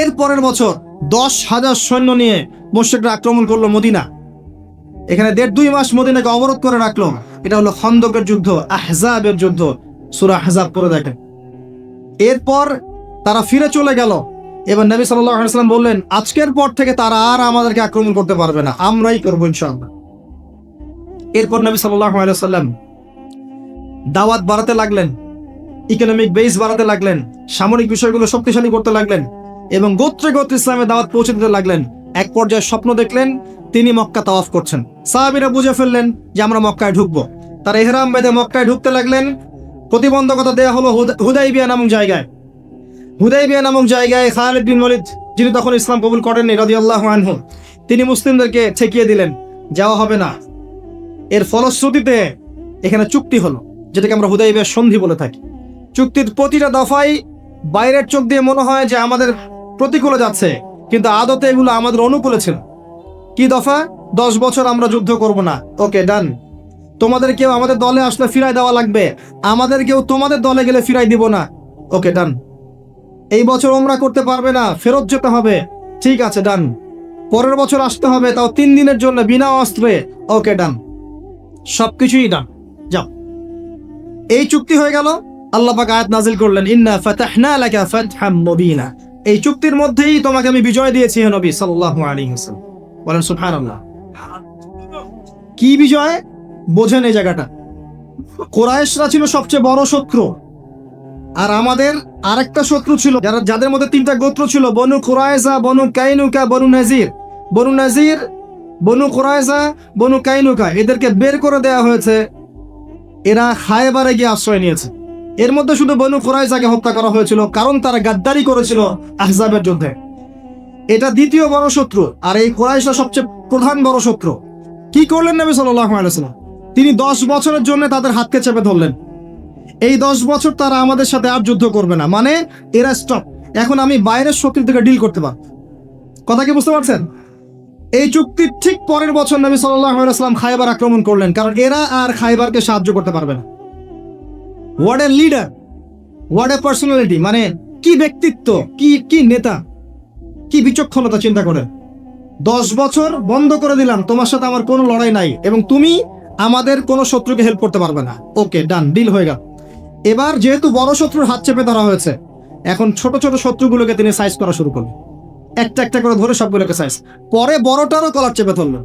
এর পরের বছর 10,000 সৈন্য নিয়ে মুশরিকরা আক্রমণ করলো মদিনা। এখানে 1.5-2 মাস মদিনাকে অবরোধ করে রাখলো। এটা হলো খন্দকের যুদ্ধ, আহজাবের যুদ্ধ। সূরা আহজাব পড়ে দেখেন। এরপর তারা ফিরে চলে গেল। এবার নবী সাল্লাল্লাহু আলাইহি ওয়াসাল্লাম বললেন, আজকের পর থেকে তারা আর আমাদেরকে আক্রমণ করতে পারবে না, আমরাই করবো ইনশাআল্লাহ। এরপর নবী সাল্লাল্লাহু আলাইহি ওয়াসাল্লাম দাওয়াত বাড়াতে লাগলেন, ইকোনমিক বেস বাড়াতে লাগলেন, সামরিক বিষয়গুলো শক্তিশালী করতে লাগলেন এবং গোত্রে গোত্রে ইসলামের দাওয়াত পৌঁছে দিতে লাগলেন। এক পর্যায়ে স্বপ্ন দেখলেন তিনি মক্কা তাওয়াফ করছেন। সাহাবীরা বুঝে ফেললেন যে আমরা মক্কায় ঢুকবো। তারা ইহরাম বেঁধে মক্কায় ঢুকতে লাগলেন। প্রতিবন্ধকতা দেয়া হলো হুদাইবিয়া নামক জায়গায়। হুদাইবিয়া নামক জায়গায় খালিদ বিন ওয়ালিদ, যিনি তখন ইসলাম কবুল করেননি রাদিয়াল্লাহু আনহু, তিনি মুসলিমদেরকে ঠেকিয়ে দিলেন, যাওয়া হবে না। এর ফলশ্রুতিতে এখানে চুক্তি হলো, যেটাকে আমরা হুদাইবিয়া সন্ধি বলে থাকি। চুক্তির প্রতিটা দফাই বাইরের চোখ দিয়ে মনে হয় যে আমাদের প্রতিকূলে যাচ্ছে, কিন্তু আদতে এগুলো আমাদের অনুকূলে ছিল। কি দফা? 10 বছর আমরা যুদ্ধ করব না। ওকে, ডান। তোমাদের কেউ আমাদের দলে আসলে ফিরাই দেওয়া লাগবে, আমাদের কেউ তোমাদের দলে গেলে ফিরাই দিব না। ওকে, ডান। এই বছর ওমরা করতে পারবে না, ফেরত যেতে হবে। ঠিক আছে, ডান। পরের বছর আসতে হবে, তাও 3 দিনের জন্য বিনা অস্ত্রে। ওকে, ডান। সবকিছুই ডান, যাও। এই চুক্তি হয়ে গেল। আল্লাহ পাক আয়াত নাজিল করলেন, ইন্না ফাতাহনা লাকা ফাতহাম মুবিনা। এই চুক্তির মধ্যেই তোমাকে আমি বিজয় দিয়েছি হে নবী সাল্লাল্লাহু আলাইহি ওয়াসাল্লাম। বলেন সুবহানাল্লাহ। কি বিজয়? বোঝেন এই জায়গাটা। কুরাইশরা ছিল সবচেয়ে বড় শত্রু, আর আমাদের আরেকটা শত্রু ছিল, যাদের মধ্যে 3টা গোত্র ছিল, বনু কুরাইজা, বনু কাইনুকা, বনু নাজির। বনু নাজির, বনু কুরাইজা, বনু কাইনুকা, এদেরকে বের করে দেওয়া হয়েছে। এরা খায়বারে গিয়ে আশ্রয় নিয়েছে। এর মধ্যে শুধু বনু কুরাইজাকে হত্যা করা হয়েছিল, কারণ তারা গাদ্দারি করেছিল আহজাবের যুদ্ধে। এটা দ্বিতীয় বড় শত্রু, আর এই কুরাইশরা সবচেয়ে প্রধান বড় শত্রু। কি করলেন নবী সাল্লাল্লাহু আলাইহি ওয়াসাল্লাম? তিনি 10 বছরের জন্য তাদের হাতকে চেপে ধরলেন। এই 10 বছর তারা আমাদের সাথে আর যুদ্ধ করবে না, মানে এরা স্টপ। এখন আমি বাইরের শত্রু থেকে ডিল করতে পারব। কথা কি বুঝতে পারছেন? এই চুক্তির ঠিক পরের বছর নবী সাল্লাল্লাহু আলাইহি ওয়াসাল্লাম খায়বার আক্রমণ করলেন, কারণ এরা আর খায়বারকে সাহায্য করতে পারবে না। What a leader, what a personality, মানে কি ব্যক্তিত্ব, কি নেতা, কি বিচক্ষণতা! চিন্তা করে 10 বছর বন্ধ করে দিলাম, তোমার সাথে আমার কোনো লড়াই নাই, এবং তুমি আমাদের কোনো শত্রুকে হেল্প করতে পারবে না। ওকে, ডান, ডিল হয়ে গেল। এবার যেহেতু বড় শত্রুর হাত চেপে ধরা হয়েছে, এখন ছোট ছোট শত্রুগুলোকে তিনি সাইজ করা শুরু করলেন। একটা একটা করে ধরে সবগুলোকে সাইজ। পরে বড়টারও কলার চেপে ধরলেন।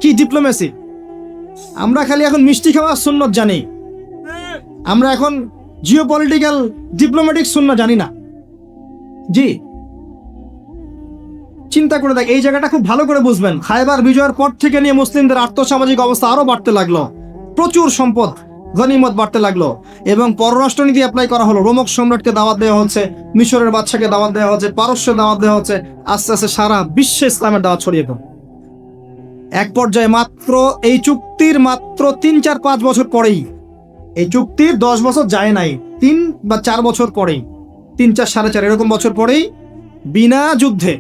কি ডিপ্লোমেসি! আমরা খালি এখন মিষ্টি খাওয়ার সুন্নত জানি, আমরা এখন জিওপলিটিক্যাল ডিপ্লোম্যাটিক সুন্নত জানি না। জি, চিন্তা করে দেখ, এই জায়গাটা খুব ভালো করে বুঝবেন। খায়বার বিজয়ের পর থেকে নিয়ে মুসলিমদের আর্থসামাজিক অবস্থা আরো বাড়তে লাগলো, প্রচুর সম্পদ গনিমত বাড়তে লাগলো, এবং পররাষ্ট্রনীতি অ্যাপ্লাই করা হলো। রোমক সম্রাটকে দাওয়াত দেওয়া হচ্ছে, মিশরের বাদশাকে দাওয়াত দেওয়া হচ্ছে, পারস্যের দাওয়াত দেওয়া হচ্ছে। আস্তে আস্তে সারা বিশ্বে ইসলামের দাওয়াত ছড়িয়ে পড়ে। এক পর্যায়ে মাত্র এই চুক্তির 3-4-5 বছর পরেই, এই চুক্তির 10 বছর যায় নাই, 3 বা 4 বছর পরেই, 3-4 4.5 এরকম বছর পরেই বিনা যুদ্ধে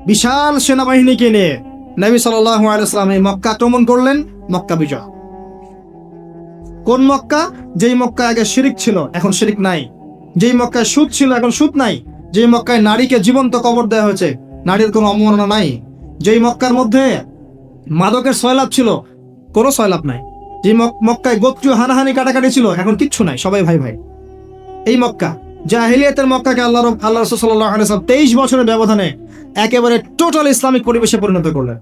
বিশাল সেনাবাহিনীকে নিয়ে নবী সাল্লাল্লাহু আলাইহি ওয়াসাল্লাম এই মক্কা আক্রমণ করলেন। মক্কা বিজয়। কোন মক্কা? যেই মক্কা আগে শিরিক ছিল, এখন শিরিক নাই। যেই মক্কায় সুদ ছিল, এখন সুদ নাই। যেই মক্কায় নারীকে জীবন্ত কবর দেওয়া হয়েছে, নারীর কোনো অবমাননা নাই। যেই মক্কার মধ্যে মাদকের সয়লাভ ছিল, কোনো সয়লাভ নাই। যে মক্কায় গোত্রীয় হানাহানি কাটাকাটি ছিল, এখন কিচ্ছু নাই, সবাই ভাই ভাই। এই মক্কা, জাহিলিয়াতের মক্কাকে আল্লাহ রাসূল সাল্লাল্লাহু আলাইহি ওয়াসাল্লাম 23 বছরের ব্যবধানে একেবারে টোটাল ইসলামিক পরিবেশে পরিণত করলেন।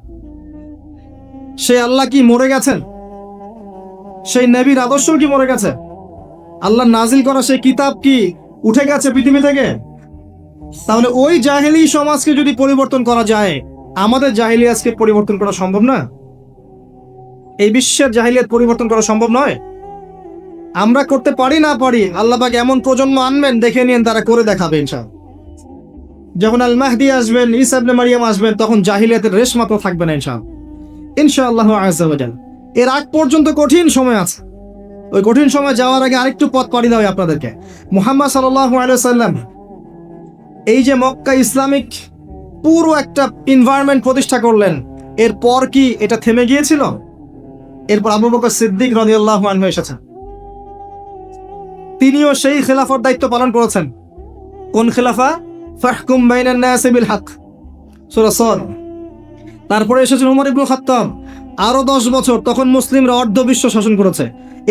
সেই আল্লাহ কি মরে গেছেন? সেই নবীর আদর্শ কি মরে গেছে? আল্লাহ নাজিল করা সেই কিতাব কি উঠে গেছে পৃথিবী থেকে? তাহলে ওই জাহেলি সমাজকে যদি পরিবর্তন করা যায়, আমাদের জাহিলিয়াতকে পরিবর্তন করা সম্ভব না? এই বিশ্বের জাহিলিয়াত পরিবর্তন করা সম্ভব নয়? আমরা করতে পারি না পারি, আল্লাহ পাক এমন প্রজন্ম আনবেন, দেখে নিন তারা করে দেখাবে ইনশাআল্লাহ। যখন আল মাহদি আসবেন, ঈসা ইবনে মারিয়াম আসবেন, তখন জাহিলিয়াতের রেশ মাত্র থাকবে না ইনশাআল্লাহ আযজা ওয়া জাল। এর আগ পর্যন্ত কঠিন সময় আছে। ওই কঠিন সময় যাওয়ার আগে আরেকটু পথ পাড়ি দাও আপনাদেরকে। মুহাম্মদ সাল্লাল্লাহু আলাইহি ওয়াসাল্লাম এই যে মক্কা ইসলামিক পুরো একটা এনভায়রনমেন্ট প্রতিষ্ঠা করলেন, এরপর কি এটা থেমে গিয়েছিল? এরপর আবু বকর সিদ্দিক রাদিয়াল্লাহু আনহু এসেছেন, তিনিও সেই খেলাফার দায়িত্ব পালন করেছেন। কোন খেলাফা? ফাহকুম বাইনান নাসি বিল হক, সূরা সাদ। তারপরে এসেছেন ওমর ইবনে খাত্তাব, আরো 10 বছর, তখন মুসলিমরা অর্ধ বিশ্ব শাসন করেছে।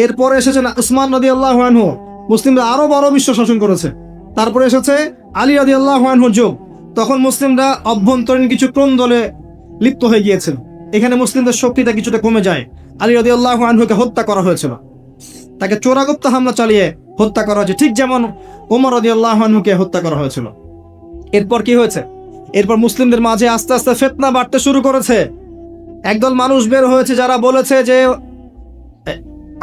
এরপরে এসেছেন উসমান রাদিয়াল্লাহু আনহু, মুসলিমরা আরো বড় বিশ্ব শাসন করেছে। তারপরে এসেছে আলী রাদিয়াল্লাহু আনহুর যুগ, তখন মুসলিমরা অভ্যন্তরীণ কিছু ক্রন্দলে লিপ্ত হয়ে গিয়েছিল। এখানে মুসলিমদের শক্তিটা কিছুটা কমে যায়। আলী রাদিয়াল্লাহু আনহুকে হত্যা করা হয়েছিল, তাকে চোরাগুপ্ত হামলা চালিয়ে হত্যা করা হয়েছে, ঠিক যেমন ওমর রাদিয়াল্লাহু আনহুকে হত্যা করা হয়েছিল। এরপর কি হয়েছে? এরপর মুসলিমদের মাঝে আস্তে আস্তে ফিতনা বাড়তে শুরু করেছে। একদল মানুষ বের হয়েছে যারা বলেছে যে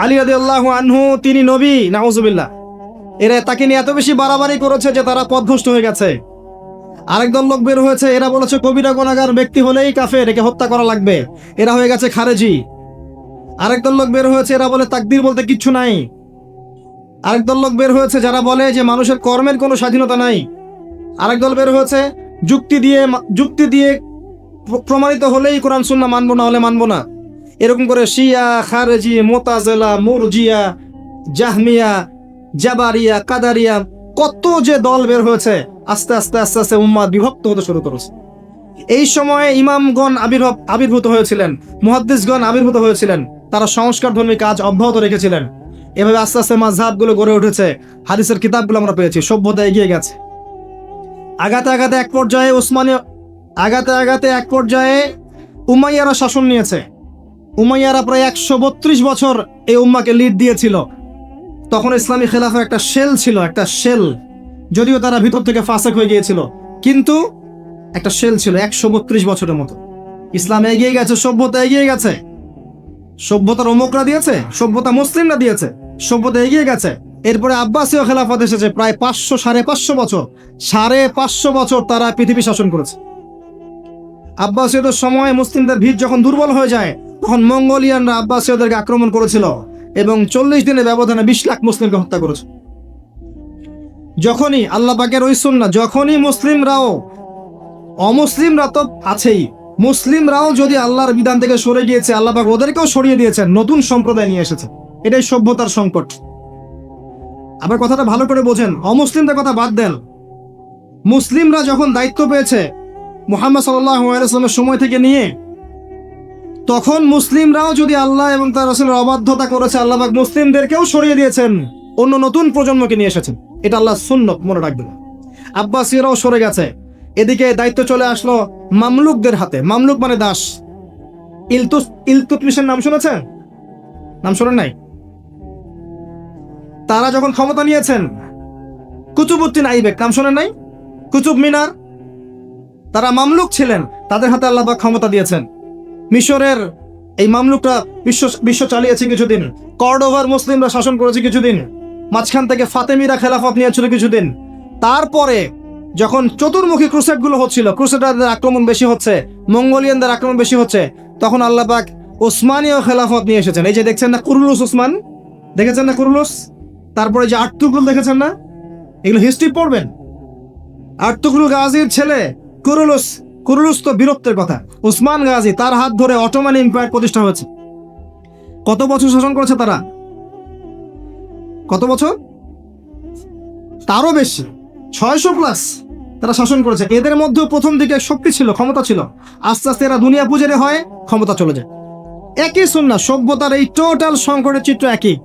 আলী রাদিয়াল্লাহু আনহু তিনি নবী, নাউজুবিল্লাহ। এরা তাকে নিয়ে এত বেশি বাড়াবাড়ি করেছে যে তারা পথভ্রষ্ট হয়ে গেছে। আরেক দল লোক বের হয়েছে, এরা বলেছে কবিরা গুনাহগার ব্যক্তি হলেই কাফের, একে হত্যা করা লাগবে, এরা হয়ে গেছে খারেজি। আরেক দল লোক বের হয়েছে, এরা বলে তাকদীর বলতে কিচ্ছু নাই। আরেক দল লোক বের হয়েছে যারা বলে যে মানুষের কর্মের কোনো স্বাধীনতা নাই। আরেক দল বের হয়েছে যুক্তি দিয়ে প্রমাণিত হলেই কোরআন সুন্নাহ মানবো, না হলে মানবো না। এরকম করে শিয়া, খারেজি, মুতাজিলা, মুরজিয়া, জাহমিয়া, জাবারিয়া, কাদারিয়া, কত যে দল বের হয়েছে। আস্তে আস্তে আস্তে আস্তে উম্মাহ বিভক্ত হতে শুরু করেছে। এই সময়ে ইমামগণ আবির্ভূত হয়েছিলেন, মুহাদ্দিসগণ আবির্ভূত হয়েছিলেন, তারা সংস্কারধর্মী কাজ অব্যাহত রেখেছিলেন। এভাবে আস্তে আস্তে মাযহাবগুলো গড়ে উঠেছে, হাদিসের কিতাবগুলো আমরা পেয়েছি, সভ্যতা এগিয়ে গেছে। আগাতে আগাতে এক পর্যায়ে উমাইয়ারা শাসন নিয়েছে। উমাইয়ারা প্রায় 132 বছর এই উম্মাকে লিড দিয়েছিল। তখন ইসলামী খেলাফার একটা শেল ছিল, একটা শেল, যদিও তারা ভিতর থেকে ফাসেক হয়ে গিয়েছিল, কিন্তু একটা শেল ছিল 132 বছরের মতো। ইসলাম এগিয়ে গেছে, সভ্যতা এগিয়ে গেছে। সভ্যতার অমুকরা দিয়েছে, সভ্যতা মুসলিমরা দিয়েছে, সভ্যতা এগিয়ে গেছে। এরপরে আব্বাসীয় খেলাফত এসেছে, প্রায় 500-550 বছর, 550 বছর তারা পৃথিবী শাসন করেছে। আব্বাসীয়দের সময় মুসলিমদের ভিত যখন দুর্বল হয়ে যায়, তখন মঙ্গোলিয়ানরা আব্বাসীয়দেরকে আক্রমণ করেছিল এবং 40 দিনের ব্যবধানে 20 লাখ মুসলিমকে হত্যা করেছে। যখনই আল্লাহ পাকের ওই সুন্নাহ, যখনই অমুসলিমরা তো আছেই, মুসলিমরাও যদি আল্লাহর বিধান থেকে সরে গিয়েছে, আল্লাহ পাক ওদেরকেও সরিয়ে দিয়েছেন, নতুন সম্প্রদায় নিয়ে এসেছে। এটাই সভ্যতার সংকট। আবার কথাটা ভালো করে বোঝেন, অমুসলিমদের কথা বাদ দেন। মুসলিমরা যখন দায়িত্ব পেয়েছে মুহাম্মদ সাল্লাল্লাহু আলাইহি ওয়াসাল্লামের সময় থেকে নিয়ে, তখন মুসলিমরাও যদি আল্লাহ এবং তার রাসূলের অবাধ্যতা করেছে, আল্লাহ পাক মুসলিমদেরকেও সরিয়ে দিয়েছেন, অন্য নতুন প্রজন্মকে নিয়ে এসেছেন। এটা আল্লাহর সুন্নাত, মনে রাখবেন। আব্বাসীয়রাও সরে গেছে, এদিকে দায়িত্ব চলে আসলো মামলুকদের হাতে। মামলুক মানে দাস। ইলতুৎমিশের নাম শুনেছেন? নাম শোনেন নাই? তারা যখন ক্ষমতা নিয়েছেন, কুতুবউদ্দিন আইবেক নাম শোনেন নাই? কুতুব মিনার, তারা মামলুক ছিলেন, তাদের হাতে আল্লাহ পাক ক্ষমতা দিয়েছেন। মিশরের এই মামলুকরা বিশ্ব চালিয়েছে কিছুদিন, কর্ডোভার মুসলিমরা শাসন করেছে কিছুদিন, মাঝখান থেকে ফাতেমিরা খেলাফত নিয়েছিল কিছুদিন। তারপরে যখন চতুর্মুখী ক্রুসেডগুলো হচ্ছিল, ক্রুসেডারদের আক্রমণ বেশি হচ্ছে, মঙ্গোলিয়ানদের আক্রমণ বেশি হচ্ছে, তখন আল্লাহ পাক ওসমানীয় খেলাফত নিয়ে এসেছেন। এই যে দেখছেন না কুরুলুস ওসমান, দেখেছেন না কুরুলুস? তারপরে যে আর্তুগরুল দেখেছেন না? এগুলো হিস্ট্রি পড়বেন। আর্তুগরুল গাজীর ছেলে কুরুলুস তো বীরত্বের কথা। ওসমান গাজী, তার হাত ধরে অটোমান এম্পায়ার প্রতিষ্ঠা হয়েছে। কত বছর শাসন করেছে তারা? কত বছর? তারও বেশি, 600+ তারা শাসন করেছে। এদের মধ্যেও প্রথম দিকে শক্তি ছিল, ক্ষমতা ছিল। আস্তে আস্তে এরা দুনিয়া পূজারি হয়, ক্ষমতা চলে যায়। একই সুন্নাহ, সভ্যতার এই টোটাল সংকটের চিত্র একই।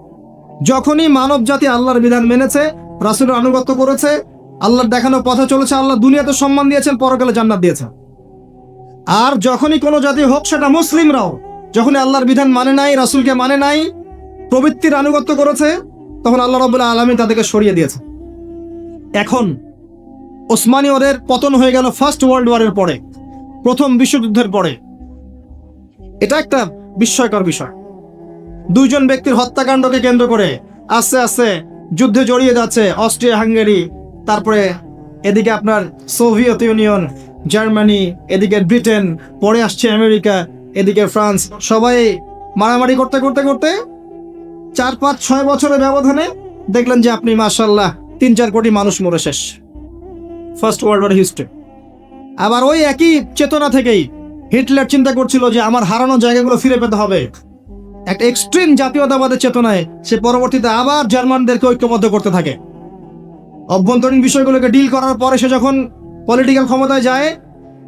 যখনই মানব জাতি আল্লাহর বিধান মেনেছে, রাসূলের আনুগত্য করেছে, আল্লাহর দেখানো পথে চলেছে, আল্লাহ দুনিয়াতে সম্মান দিয়েছেন, পরকালে জান্নাত দিয়েছেন। আর যখনই কোনো জাতি হোক, সেটা মুসলিমরাও, যখনই আল্লাহর বিধান মানে নাই, রাসূলকে মানে নাই, প্রবৃত্তির আনুগত্য করেছে, তখন আল্লাহ রাব্বুল আলামিন তাদেরকে সরিয়ে দিয়েছে। এখন ওসমানীয়দের পতন হয়ে গেল ফার্স্ট ওয়ার্ল্ড ওয়ারের পরে, প্রথম বিশ্বযুদ্ধের পরে। এটা একটা বিস্ময়কর বিষয়। দুইজন ব্যক্তির হত্যাকাণ্ডকে কেন্দ্র করে আস্তে আস্তে যুদ্ধে জড়িয়ে যাচ্ছে অস্ট্রিয়া হাঙ্গেরি, তারপরে এদিকে আপনার সোভিয়েত ইউনিয়ন, জার্মানি, এদিকে ব্রিটেন, পরে আসছে আমেরিকা, এদিকে ফ্রান্স। সবাই মারামারি করতে করতে করতে 4-5-6 বছরের ব্যবধানে দেখলেন যে আপনি মাশাআল্লাহ 3-4 কোটি মানুষ মরে শেষ। First world war history. আবার ওই একই চেতনা থেকেই হিটলার চিন্তা করছিল যে আমার হারানো জায়গাগুলো ফিরে পেতে হবে। একটা এক্সট্রিম জাতীয়তাবাদের চেতনায় সে পরবর্তীতে আবার জার্মানদেরকে ঐক্যবদ্ধ করতে থাকে। অভ্যন্তরীণ বিষয়গুলোকে ডিল করার পরে সে যখন পলিটিক্যাল ক্ষমতায় যায়,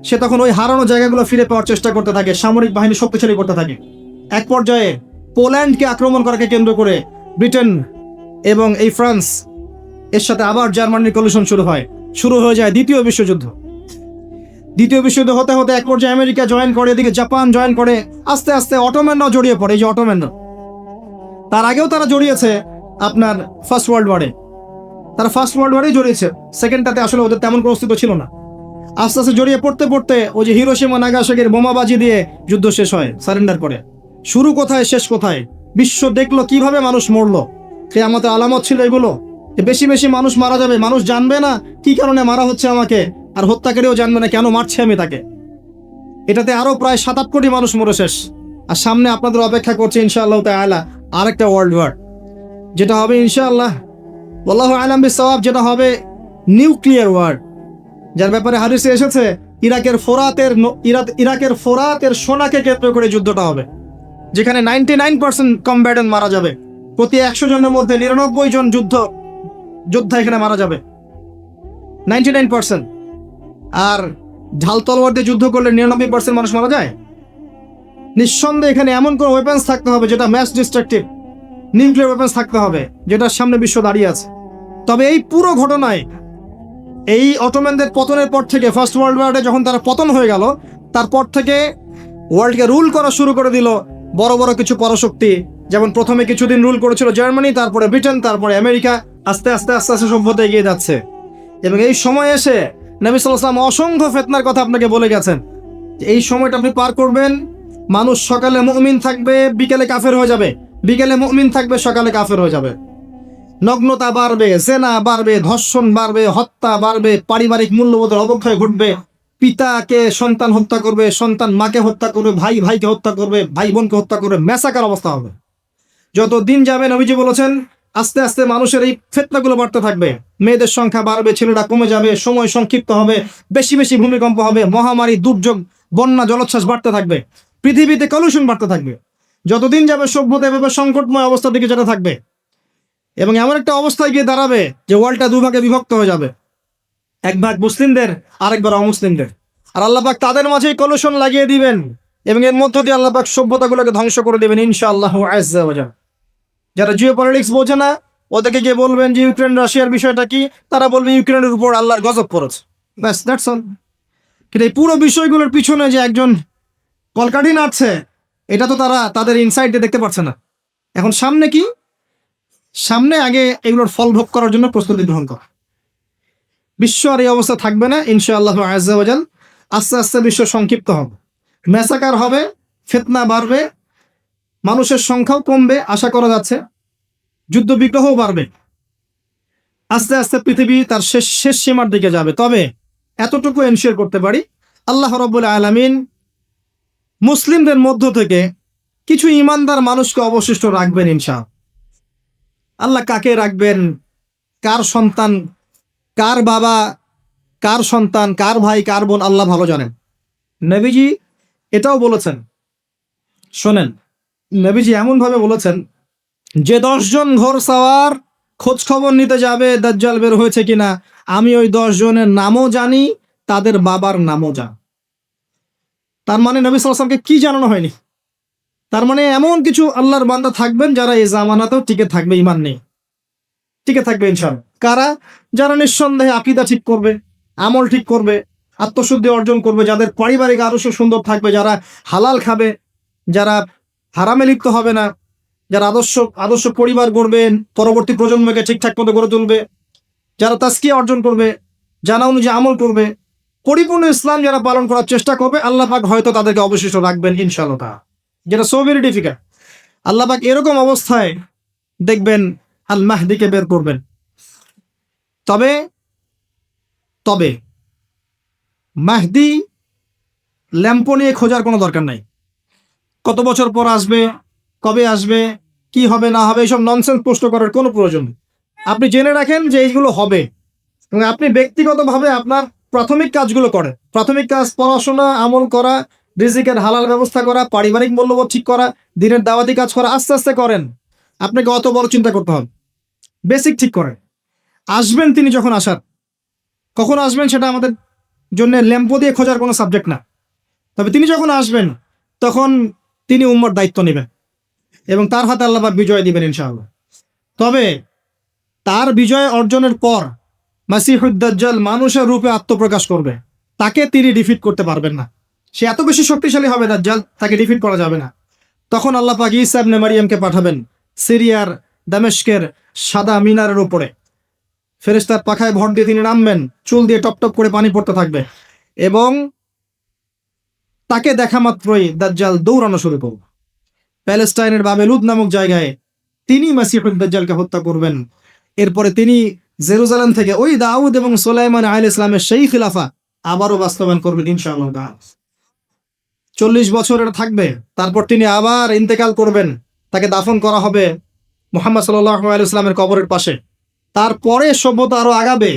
সে তখন ওই হারানো জায়গাগুলো ফিরে পাওয়ার চেষ্টা করতে থাকে, সামরিক বাহিনী শক্তিশালী করতে থাকে। এক পর্যায়ে পোল্যান্ডকে আক্রমণ করাকে কেন্দ্র করে ব্রিটেন এবং এই ফ্রান্স এর সাথে আবার জার্মানির কলিশন শুরু হয়ে যায় দ্বিতীয় বিশ্বযুদ্ধ। দ্বিতীয় বিশ্বযুদ্ধ হতে হতে এক পর্যায়ে আমেরিকা জয়েন করে, এদিকে জাপান জয়েন করে, আস্তে আস্তে অটোম্যানরাও জড়িয়ে পড়ে। এই যে অটোম্যানরা, তার আগেও তারা জড়িয়েছে আপনার ফার্স্ট ওয়ার্ল্ড ওয়ারে, তারা ফার্স্ট ওয়ার্ল্ড ওয়ারেই জড়িয়েছে, সেকেন্ডটাতে আসলে ওদের তেমন কোনো অস্তিত্ব ছিল না। আস্তে আস্তে জড়িয়ে পড়তে পড়তে ওই যে হিরোশিমা নাগাসাকির বোমাবাজি দিয়ে যুদ্ধ শেষ হয়, সারেন্ডার করে। শুরু কোথায় শেষ কোথায়? বিশ্ব দেখলো কিভাবে মানুষ মরলো। কিয়ামতের আলামত ছিল এগুলো, যে বেশি বেশি মানুষ মারা যাবে, মানুষ জানবে না কি কারণে মারা হচ্ছে আমাকে, আর হত্যাকারীও জানবে না কেন মারছে আমি তাকে। এটাতে আরো প্রায় 7-8 কোটি মানুষ মরে শেষ। আর সামনে আপনাদের অপেক্ষা করছে ইনশাআল্লাহ তাআলা আরেকটা ওয়ার্ল্ড ওয়ার, যেটা হবে ইনশাআল্লাহ ওয়াল্লাহু আলাম বিসওয়াব, যেটা হবে নিউক্লিয়ার ওয়ার, যার ব্যাপারে হাদিসে এসেছে ইরাকের ফোরাতের সোনাকে কেন্দ্র করে যুদ্ধটা হবে, যেখানে 99% কমব্যাটেন্ট মারা যাবে। প্রতি 100 জনের মধ্যে 99 জন যোদ্ধা এখানে মারা যাবে, 99%। আর ঢাল তলোয়ার দিয়ে যুদ্ধ করলে 99% মানুষ মারা যায়? নিঃসন্দেহে এখানে এমন কোন ওয়েপন্স থাকতে হবে যেটা ম্যাস ডিস্ট্রাকটিভ, নিউক্লিয়ার ওয়েপন্স থাকতে হবে, যেটার সামনে বিশ্ব দাঁড়িয়ে আছে। তবে এই পুরো ঘটনায়, এই অটোম্যানদের পতনের পর থেকে, ফার্স্ট ওয়ার্ল্ড ওয়ারে যখন তারা পতন হয়ে গেল, তারপর থেকে ওয়ার্ল্ডকে রুল করা শুরু করে দিল বড় বড় কিছু পরাশক্তি। যেমন প্রথমে কিছুদিন রুল করেছিল জার্মানি, তারপরে ব্রিটেন, তারপরে আমেরিকা। আস্তে আস্তে আস্তে আস্তে সভ্যতা এগিয়ে যাচ্ছে। এবং এই সময় এসে নবী সাল্লাল্লাহু আলাইহি ওয়াসাল্লাম অসংখ্য ফিতনার কথা আপনাকে বলে গেছেন। এই সময়টা আপনি পার করবেন, মানুষ সকালে মুমিন থাকবে, বিকেলে কাফের হয়ে যাবে, বিকেলে মুমিন থাকবে, সকালে কাফের হয়ে যাবে। নগ্নতা বাড়বে, জেনা বাড়বে, ধর্ষণ বাড়বে, হত্যা বাড়বে, পারিবারিক মূল্যবোধের অবক্ষয় ঘটবে। পিতাকে সন্তান হত্যা করবে, সন্তান মাকে হত্যা করবে, ভাই ভাইকে হত্যা করবে, ভাই বোনকে হত্যা করবে, ম্যাসাকার অবস্থা হবে। যত দিন যাবে নবীজি বলেছেন আস্তে আস্তে মানুষের এই ফিতনাগুলো বাড়তে থাকবে। মেয়েদের সংখ্যা বাড়বে, ছেলেরা কমে যাবে, সময় সংক্ষিপ্ত হবে, বেশি বেশি ভূমিকম্প হবে, মহামারী, দুর্যোগ, বন্যা, জলোচ্ছ্বাস বাড়তে থাকবে, পৃথিবীতে কলুষণ বাড়তে থাকবে। যতদিন যাবে সভ্যতা এভাবে সংকটময় অবস্থার দিকে যেতে থাকবে। এবং এমন একটা অবস্থায় গিয়ে দাঁড়াবে যে ওয়ার্ল্ডটা দুভাগে বিভক্ত হয়ে যাবে, এক ভাগ মুসলিমদের, আরেক ভাগ অমুসলিমদের। আর আল্লাহ পাক তাদের মাঝেই কলুষণ লাগিয়ে দিবেন, এবং এর মধ্য দিয়ে আল্লাহ পাক সভ্যতাগুলোকে ধ্বংস করে দিবেন ইনশাআল্লাহু আযজা ওয়া জাল। যারা জিও পলিটিক্স বোঝে না, ওদেরকে গিয়ে বলবেন যে ইউক্রেন রাশিয়ার বিষয়টা কি, তারা বলবে ইউক্রেনের উপর আল্লাহর গজব পড়েছে, ব্যাস, দ্যাটস অল। কিন্তু এই পুরো বিষয়গুলোর পিছনে যে একজন কলকাঠি নাড়ছে, এটা তো তারা তাদের ইনসাইট দিয়ে দেখতে পাচ্ছে না। এখন সামনে কি? সামনে আগে এগুলোর ফল ভোগ করার জন্য প্রস্তুতি গ্রহণ করা। বিশ্ব আর এই অবস্থা থাকবে না ইনশাআল্লাহু আযজা ওয়া জাল। আস্তে আস্তে বিশ্ব সংক্ষিপ্ত হবে, ম্যাসাকার হবে, ফিতনা বাড়বে, মানুষের সংখ্যাও কমবে আশা করা যাচ্ছে, যুদ্ধ বিগ্রহও বাড়বে। আস্তে আস্তে পৃথিবী তার শেষ সীমার দিকে যাবে। তবে এতটুকু এনশিওর করতে পারি, আল্লাহ রাব্বুল আলামিন মুসলিমদের মধ্য থেকে কিছু ইমানদার মানুষকে অবশিষ্ট রাখবেন ইনশাআল্লাহ। আল্লাহ কাকে রাখবেন, কার সন্তান, কার বাবা, কার সন্তান, কার ভাই, কার বোন, আল্লাহ ভালো জানেন। নবীজি এটাও বলেছেন, শোনেন, নবীজি এমন ভাবে বলেছেন যে 10 জন ঘোর সাওয়ার খোঁজ খবর নিতে যাবে দাজ্জাল বের হয়েছে কিনা, আমি ওই 10 জনের নামও জানি, তাদের বাবার নামও জানি। তার মানে নবী সাল্লাল্লাহু আলাইহি ওয়াসাল্লামকে কি জানানো হয়নি? তার মানে এমন কিছু আল্লাহর বান্দা থাকবেন যারা এই জামানাতেও টিকে থাকবে, ঈমান নেই, টিকে থাকবে ইনশাআল্লাহ। কারা? যারা নিঃসন্দেহে আকীদা ঠিক করবে, আমল ঠিক করবে, আত্মশুদ্ধি অর্জন করবে, যাদের পারিবারিক আদর্শ সুন্দর থাকবে, যারা হালাল খাবে, যারা হারামে লিপ্ত হবে না, যারা আদর্শ পরিবার গড়বেন, পরবর্তী প্রজন্মকে ঠিকঠাক মতো গড়ে তুলবে, যারা তাজকিয়া অর্জন করবে, জানা অনুযায়ী আমল করবে, পরিপূর্ণ ইসলাম যারা পালন করার চেষ্টা করবে, আল্লাহ পাক হয়তো তাদেরকে অবশিষ্ট রাখবেন ইনশাআল্লাহ, যেটা সো ভেরি ডিফিকাল্ট। আল্লাহ পাক এরকম অবস্থায় দেখবেন আল মাহদিকে বের করবেন। তবে তবে মাহদি ল্যাম্পো নিয়ে খোঁজার কোনো দরকার নাই। কত বছর পর আসবে, কবে আসবে, কি হবে না হবে, এইসব ননসেন্স প্রশ্ন করার কোনো প্রয়োজন নেই। আপনি জেনে রাখেন যে এইগুলো হবে, এবং আপনি ব্যক্তিগতভাবে আপনার প্রাথমিক কাজগুলো করেন। প্রাথমিক কাজ পড়াশোনা, আমল করা, রিজিকের হালাল ব্যবস্থা করা, পারিবারিক মূল্যবোধ ঠিক করা, দিনের দাওয়াতি কাজ করা, আস্তে আস্তে করেন। আপনাকে অত বড় চিন্তা করতে হবে, বেসিক ঠিক করেন। আসবেন তিনি যখন আসার, কখন আসবেন সেটা আমাদের জন্য ল্যাম্পো দিয়ে খোঁজার কোনো সাবজেক্ট না। তবে তিনি যখন আসবেন তখন তিনি উম্মার দায়িত্ব নেবেন এবং তার হাতে আল্লাহ পাক বিজয় দিবেন ইনশাআল্লাহ। তবে তার বিজয় অর্জনের পর মাসিহুদ দাজ্জাল মানুষের রূপে আত্মপ্রকাশ করবে, তাকে তিনি ডিফিট করতে পারবেন না। সে এত বেশি শক্তিশালী হবে দাজ্জাল, তাকে ডিফিট করা যাবে না। তখন আল্লাহ পাক ঈসা ইবনে মারিয়ামকে পাঠাবেন সিরিয়ার দামেস্কের সাদা মিনারের উপরে। ফেরেশতার পাখায় ভর দিয়ে তিনি নামবেন, চুল দিয়ে টপ টপ করে পানি পড়তে থাকবে। এবং তাকে দেখা মাত্রই দাজ্জাল দৌড়ানো শুরু করবে। প্যালেস্টাইনের বাবেলুদ নামক জায়গায় তিনি মাসিহুদ দাজ্জালকে হত্যা করবেন। এরপরে তিনি জেরুজালেম থেকে ওই দাউদ এবং সুলাইমান আলাইহিস সালামের সেই খিলাফা আবারও বাস্তবায়ন করবেন ইনশাআল্লাহ তাআলা। 40 বছর এটা থাকবে, তারপর তিনি আবার ইন্তেকাল করবেন, তাকে দাফন করা হবে মুহাম্মদ সাল্লাল্লাহু আলাইহি ওয়াসাল্লামের কবরের পাশে। তারপরে সভ্যতা আরো আগাবে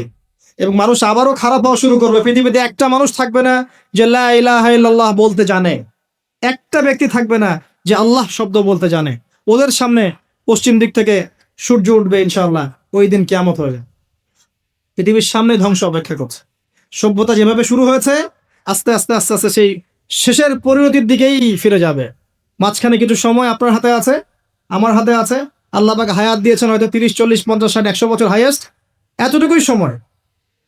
এবং মানুষ আবারও খারাপ হওয়া শুরু করবে। পৃথিবীতে একটা মানুষ থাকবে না যে লা ইলাহা ইল্লাল্লাহ বলতে জানে, একটা ব্যক্তি থাকবে না যে আল্লাহ শব্দ বলতে জানে। ওদের সামনে পশ্চিম দিক থেকে সূর্য উঠবে ইনশাআল্লাহ, ওই দিন কিয়ামত হয়ে যাবে। পৃথিবীর সামনে ধ্বংস অপেক্ষা করছে। সভ্যতা যেভাবে শুরু হয়েছে আস্তে আস্তে আস্তে আস্তে সেই শেষের পরিণতির দিকেই ফিরে যাবে। মাঝখানে কিছু সময় আপনার হাতে আছে, আমার হাতে আছে। আল্লাহ পাক হায়াত দিয়েছেন হয়তো 30, 40, 50, 60, 100 বছর হাইয়েস্ট, এতটুকুই সময়।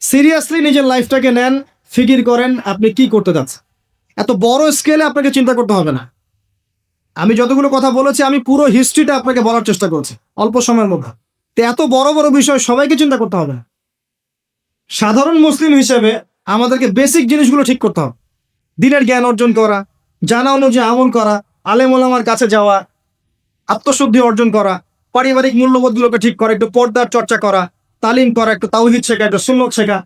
সিরিয়াসলি নিজের লাইফটাকে নেন, ফিকির করেন আপনি কি করতে যাচ্ছেন। এত বড় স্কেলে আপনাকে চিন্তা করতে হবে না। আমি যতগুলো কথা বলেছি আমি পুরো হিস্ট্রিটা আপনাকে বলার চেষ্টা করছি অল্প সময়ের মধ্যে। তো এত বড় বড় বিষয় সবাইকে চিন্তা করতে হবে না। সাধারণ মুসলিম হিসেবে আমাদেরকে বেসিক জিনিসগুলো ঠিক করতে হবে। দিনের জ্ঞান অর্জন করা, জানা অনুযায়ী আমল করা, আলেম ওলামার কাছে যাওয়া, আত্মশুদ্ধি অর্জন করা, পারিবারিক মূল্যবোধগুলোকে ঠিক করা, একটু পর্দার চর্চা করা, তালিম করা, একটু তাওহীদ শেখা, একটু সুন্নত শেখা,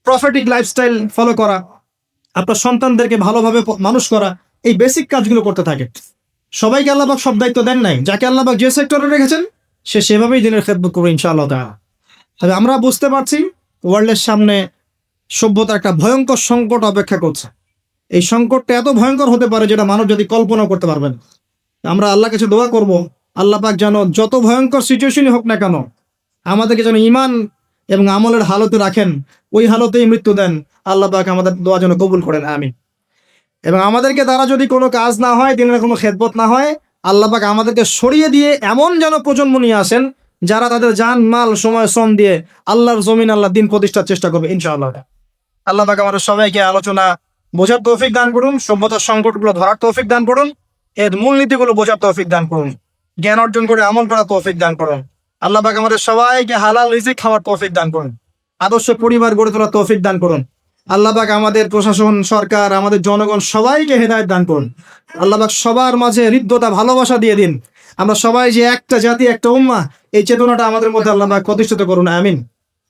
প্রফেটিক লাইফস্টাইল ফলো করা, আপনার সন্তানদেরকে ভালোভাবে মানুষ করা, এই বেসিক কাজগুলো করতে থাকে। সবাইকে আল্লাহ পাক সব দায়িত্ব দেন নাই, যাকে আল্লাহ পাক যে সেক্টরে রেখেছেন সে সেভাবেই দিনের খেদমত করবে ইনশাআল্লাহ তাআলা। তবে আমরা বুঝতে পারছি ওয়ার্ল্ডের সামনে সভ্যতার একটা ভয়ঙ্কর সংকট অপেক্ষা করছে। এই সংকটটা এত ভয়ঙ্কর হতে পারে যেটা মানব যদি কল্পনা করতে পারবেন। আমরা আল্লাহর কাছে দোয়া করব, আল্লাহ পাক যেন যত ভয়ঙ্কর সিচুয়েশনই হোক না কেন আমাদেরকে যেন ঈমান এবং আমলের হালতে রাখেন, ওই হালতেই মৃত্যু দেন। আল্লাহ পাক আমাদের দোয়া যেন কবুল করেন, আমিন। এবং আমাদেরকে দ্বারা যদি কোনো কাজ না হয়, দিনের কোনো খেদমত না হয়, আল্লাহ পাক আমাদেরকে সরিয়ে দিয়ে এমন যেন প্রজন্ম নিয়ে আসেন যারা তাদের জান মাল সময় শ্রম দিয়ে আল্লাহর জমিন আল্লাহ দিন প্রতিষ্ঠার চেষ্টা করবে ইনশাআল্লাহ। আল্লাহ পাক আমাদের সবাইকে আলোচনা বোঝার তৌফিক দান করুন, সভ্যতার সংকটগুলো ধরার তৌফিক দান করুন, এর মূলনীতিগুলো বোঝার তৌফিক দান করুন, জ্ঞান অর্জন করে আমল করার তৌফিক দান করুন। আল্লাহ পাক আমাদের সবাইকে হালাল রিজিক খাওয়ার তৌফিক দান করুন, আদর্শ পরিবার গড়ে তোলার তৌফিক দান করুন। আল্লাহ পাক আমাদের প্রশাসন, সরকার, আমাদের জনগণ সবাইকে হেদায়েত দান করুন। আল্লাহ পাক সবার মাঝে হৃদ্যতা, ভালোবাসা দিয়ে দিন। আমরা সবাই যে একটা জাতি, একটা উম্মাহ, এই চেতনাটা আমাদের মধ্যে আল্লাহ পাক প্রতিষ্ঠিত করুন, আমিন।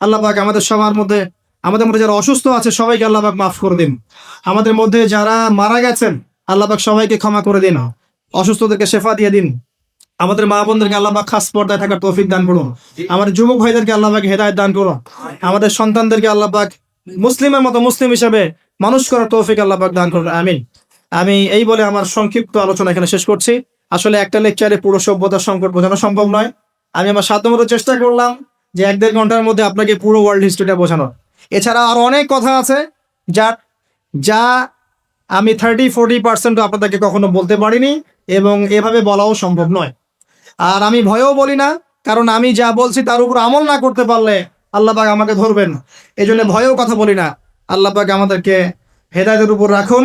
আল্লাহ পাক আমাদের সবার মধ্যে, আমাদের মধ্যে যারা অসুস্থ আছে সবাইকে আল্লাহ পাক মাফ করে দিন। আমাদের মধ্যে যারা মারা গেছেন আল্লাহ পাক সবাইকে ক্ষমা করে দিন, অসুস্থদেরকে শেফা দিয়ে দিন। আমাদের মা বোনদেরকে আল্লাহ পাক খাস পর্দায় থাকার তৌফিক দান করুন। আমাদের যুবক ভাইদেরকে আল্লাহ পাক হেদায়েত দান করুন। আমাদের সন্তানদেরকে আল্লাহ পাক মুসলিমের মতো মুসলিম হিসেবে মানুষ করার তৌফিক আল্লাহ পাক দান করুন, আমিন। আমি এই বলে আমার সংক্ষিপ্ত আলোচনা এখানে শেষ করছি। আসলে একটা লেকচারে পুরো সভ্যতার সংকট বোঝানো সম্ভব নয়। আমি আমার সাধ্যমতো চেষ্টা করলাম যে 1-1.5 ঘন্টার মধ্যে আপনাকে পুরো ওয়ার্ল্ড হিস্ট্রিটা বোঝানো। এছাড়া আরো অনেক কথা আছে যা আমি 30-40% আপনাদেরকে কখনো বলতে পারিনি এবং এভাবে বলাও সম্ভব নয়। আর আমি ভয়েও বলি না, কারণ আমি যা বলছি তার উপর আমল না করতে পারলে আল্লাহ পাক আমাকে ধরবেন। এই জন্য ভয়েও কথা বলি না। আল্লাহ পাক আমাদেরকে হেদায়েতের উপর রাখুন,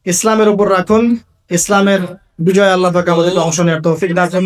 ইসলামের উপর রাখুন। ইসলামের বিজয় আল্লাহ পাক আমাদেরকে অংশ নেওয়ার তৌফিক দান করুন।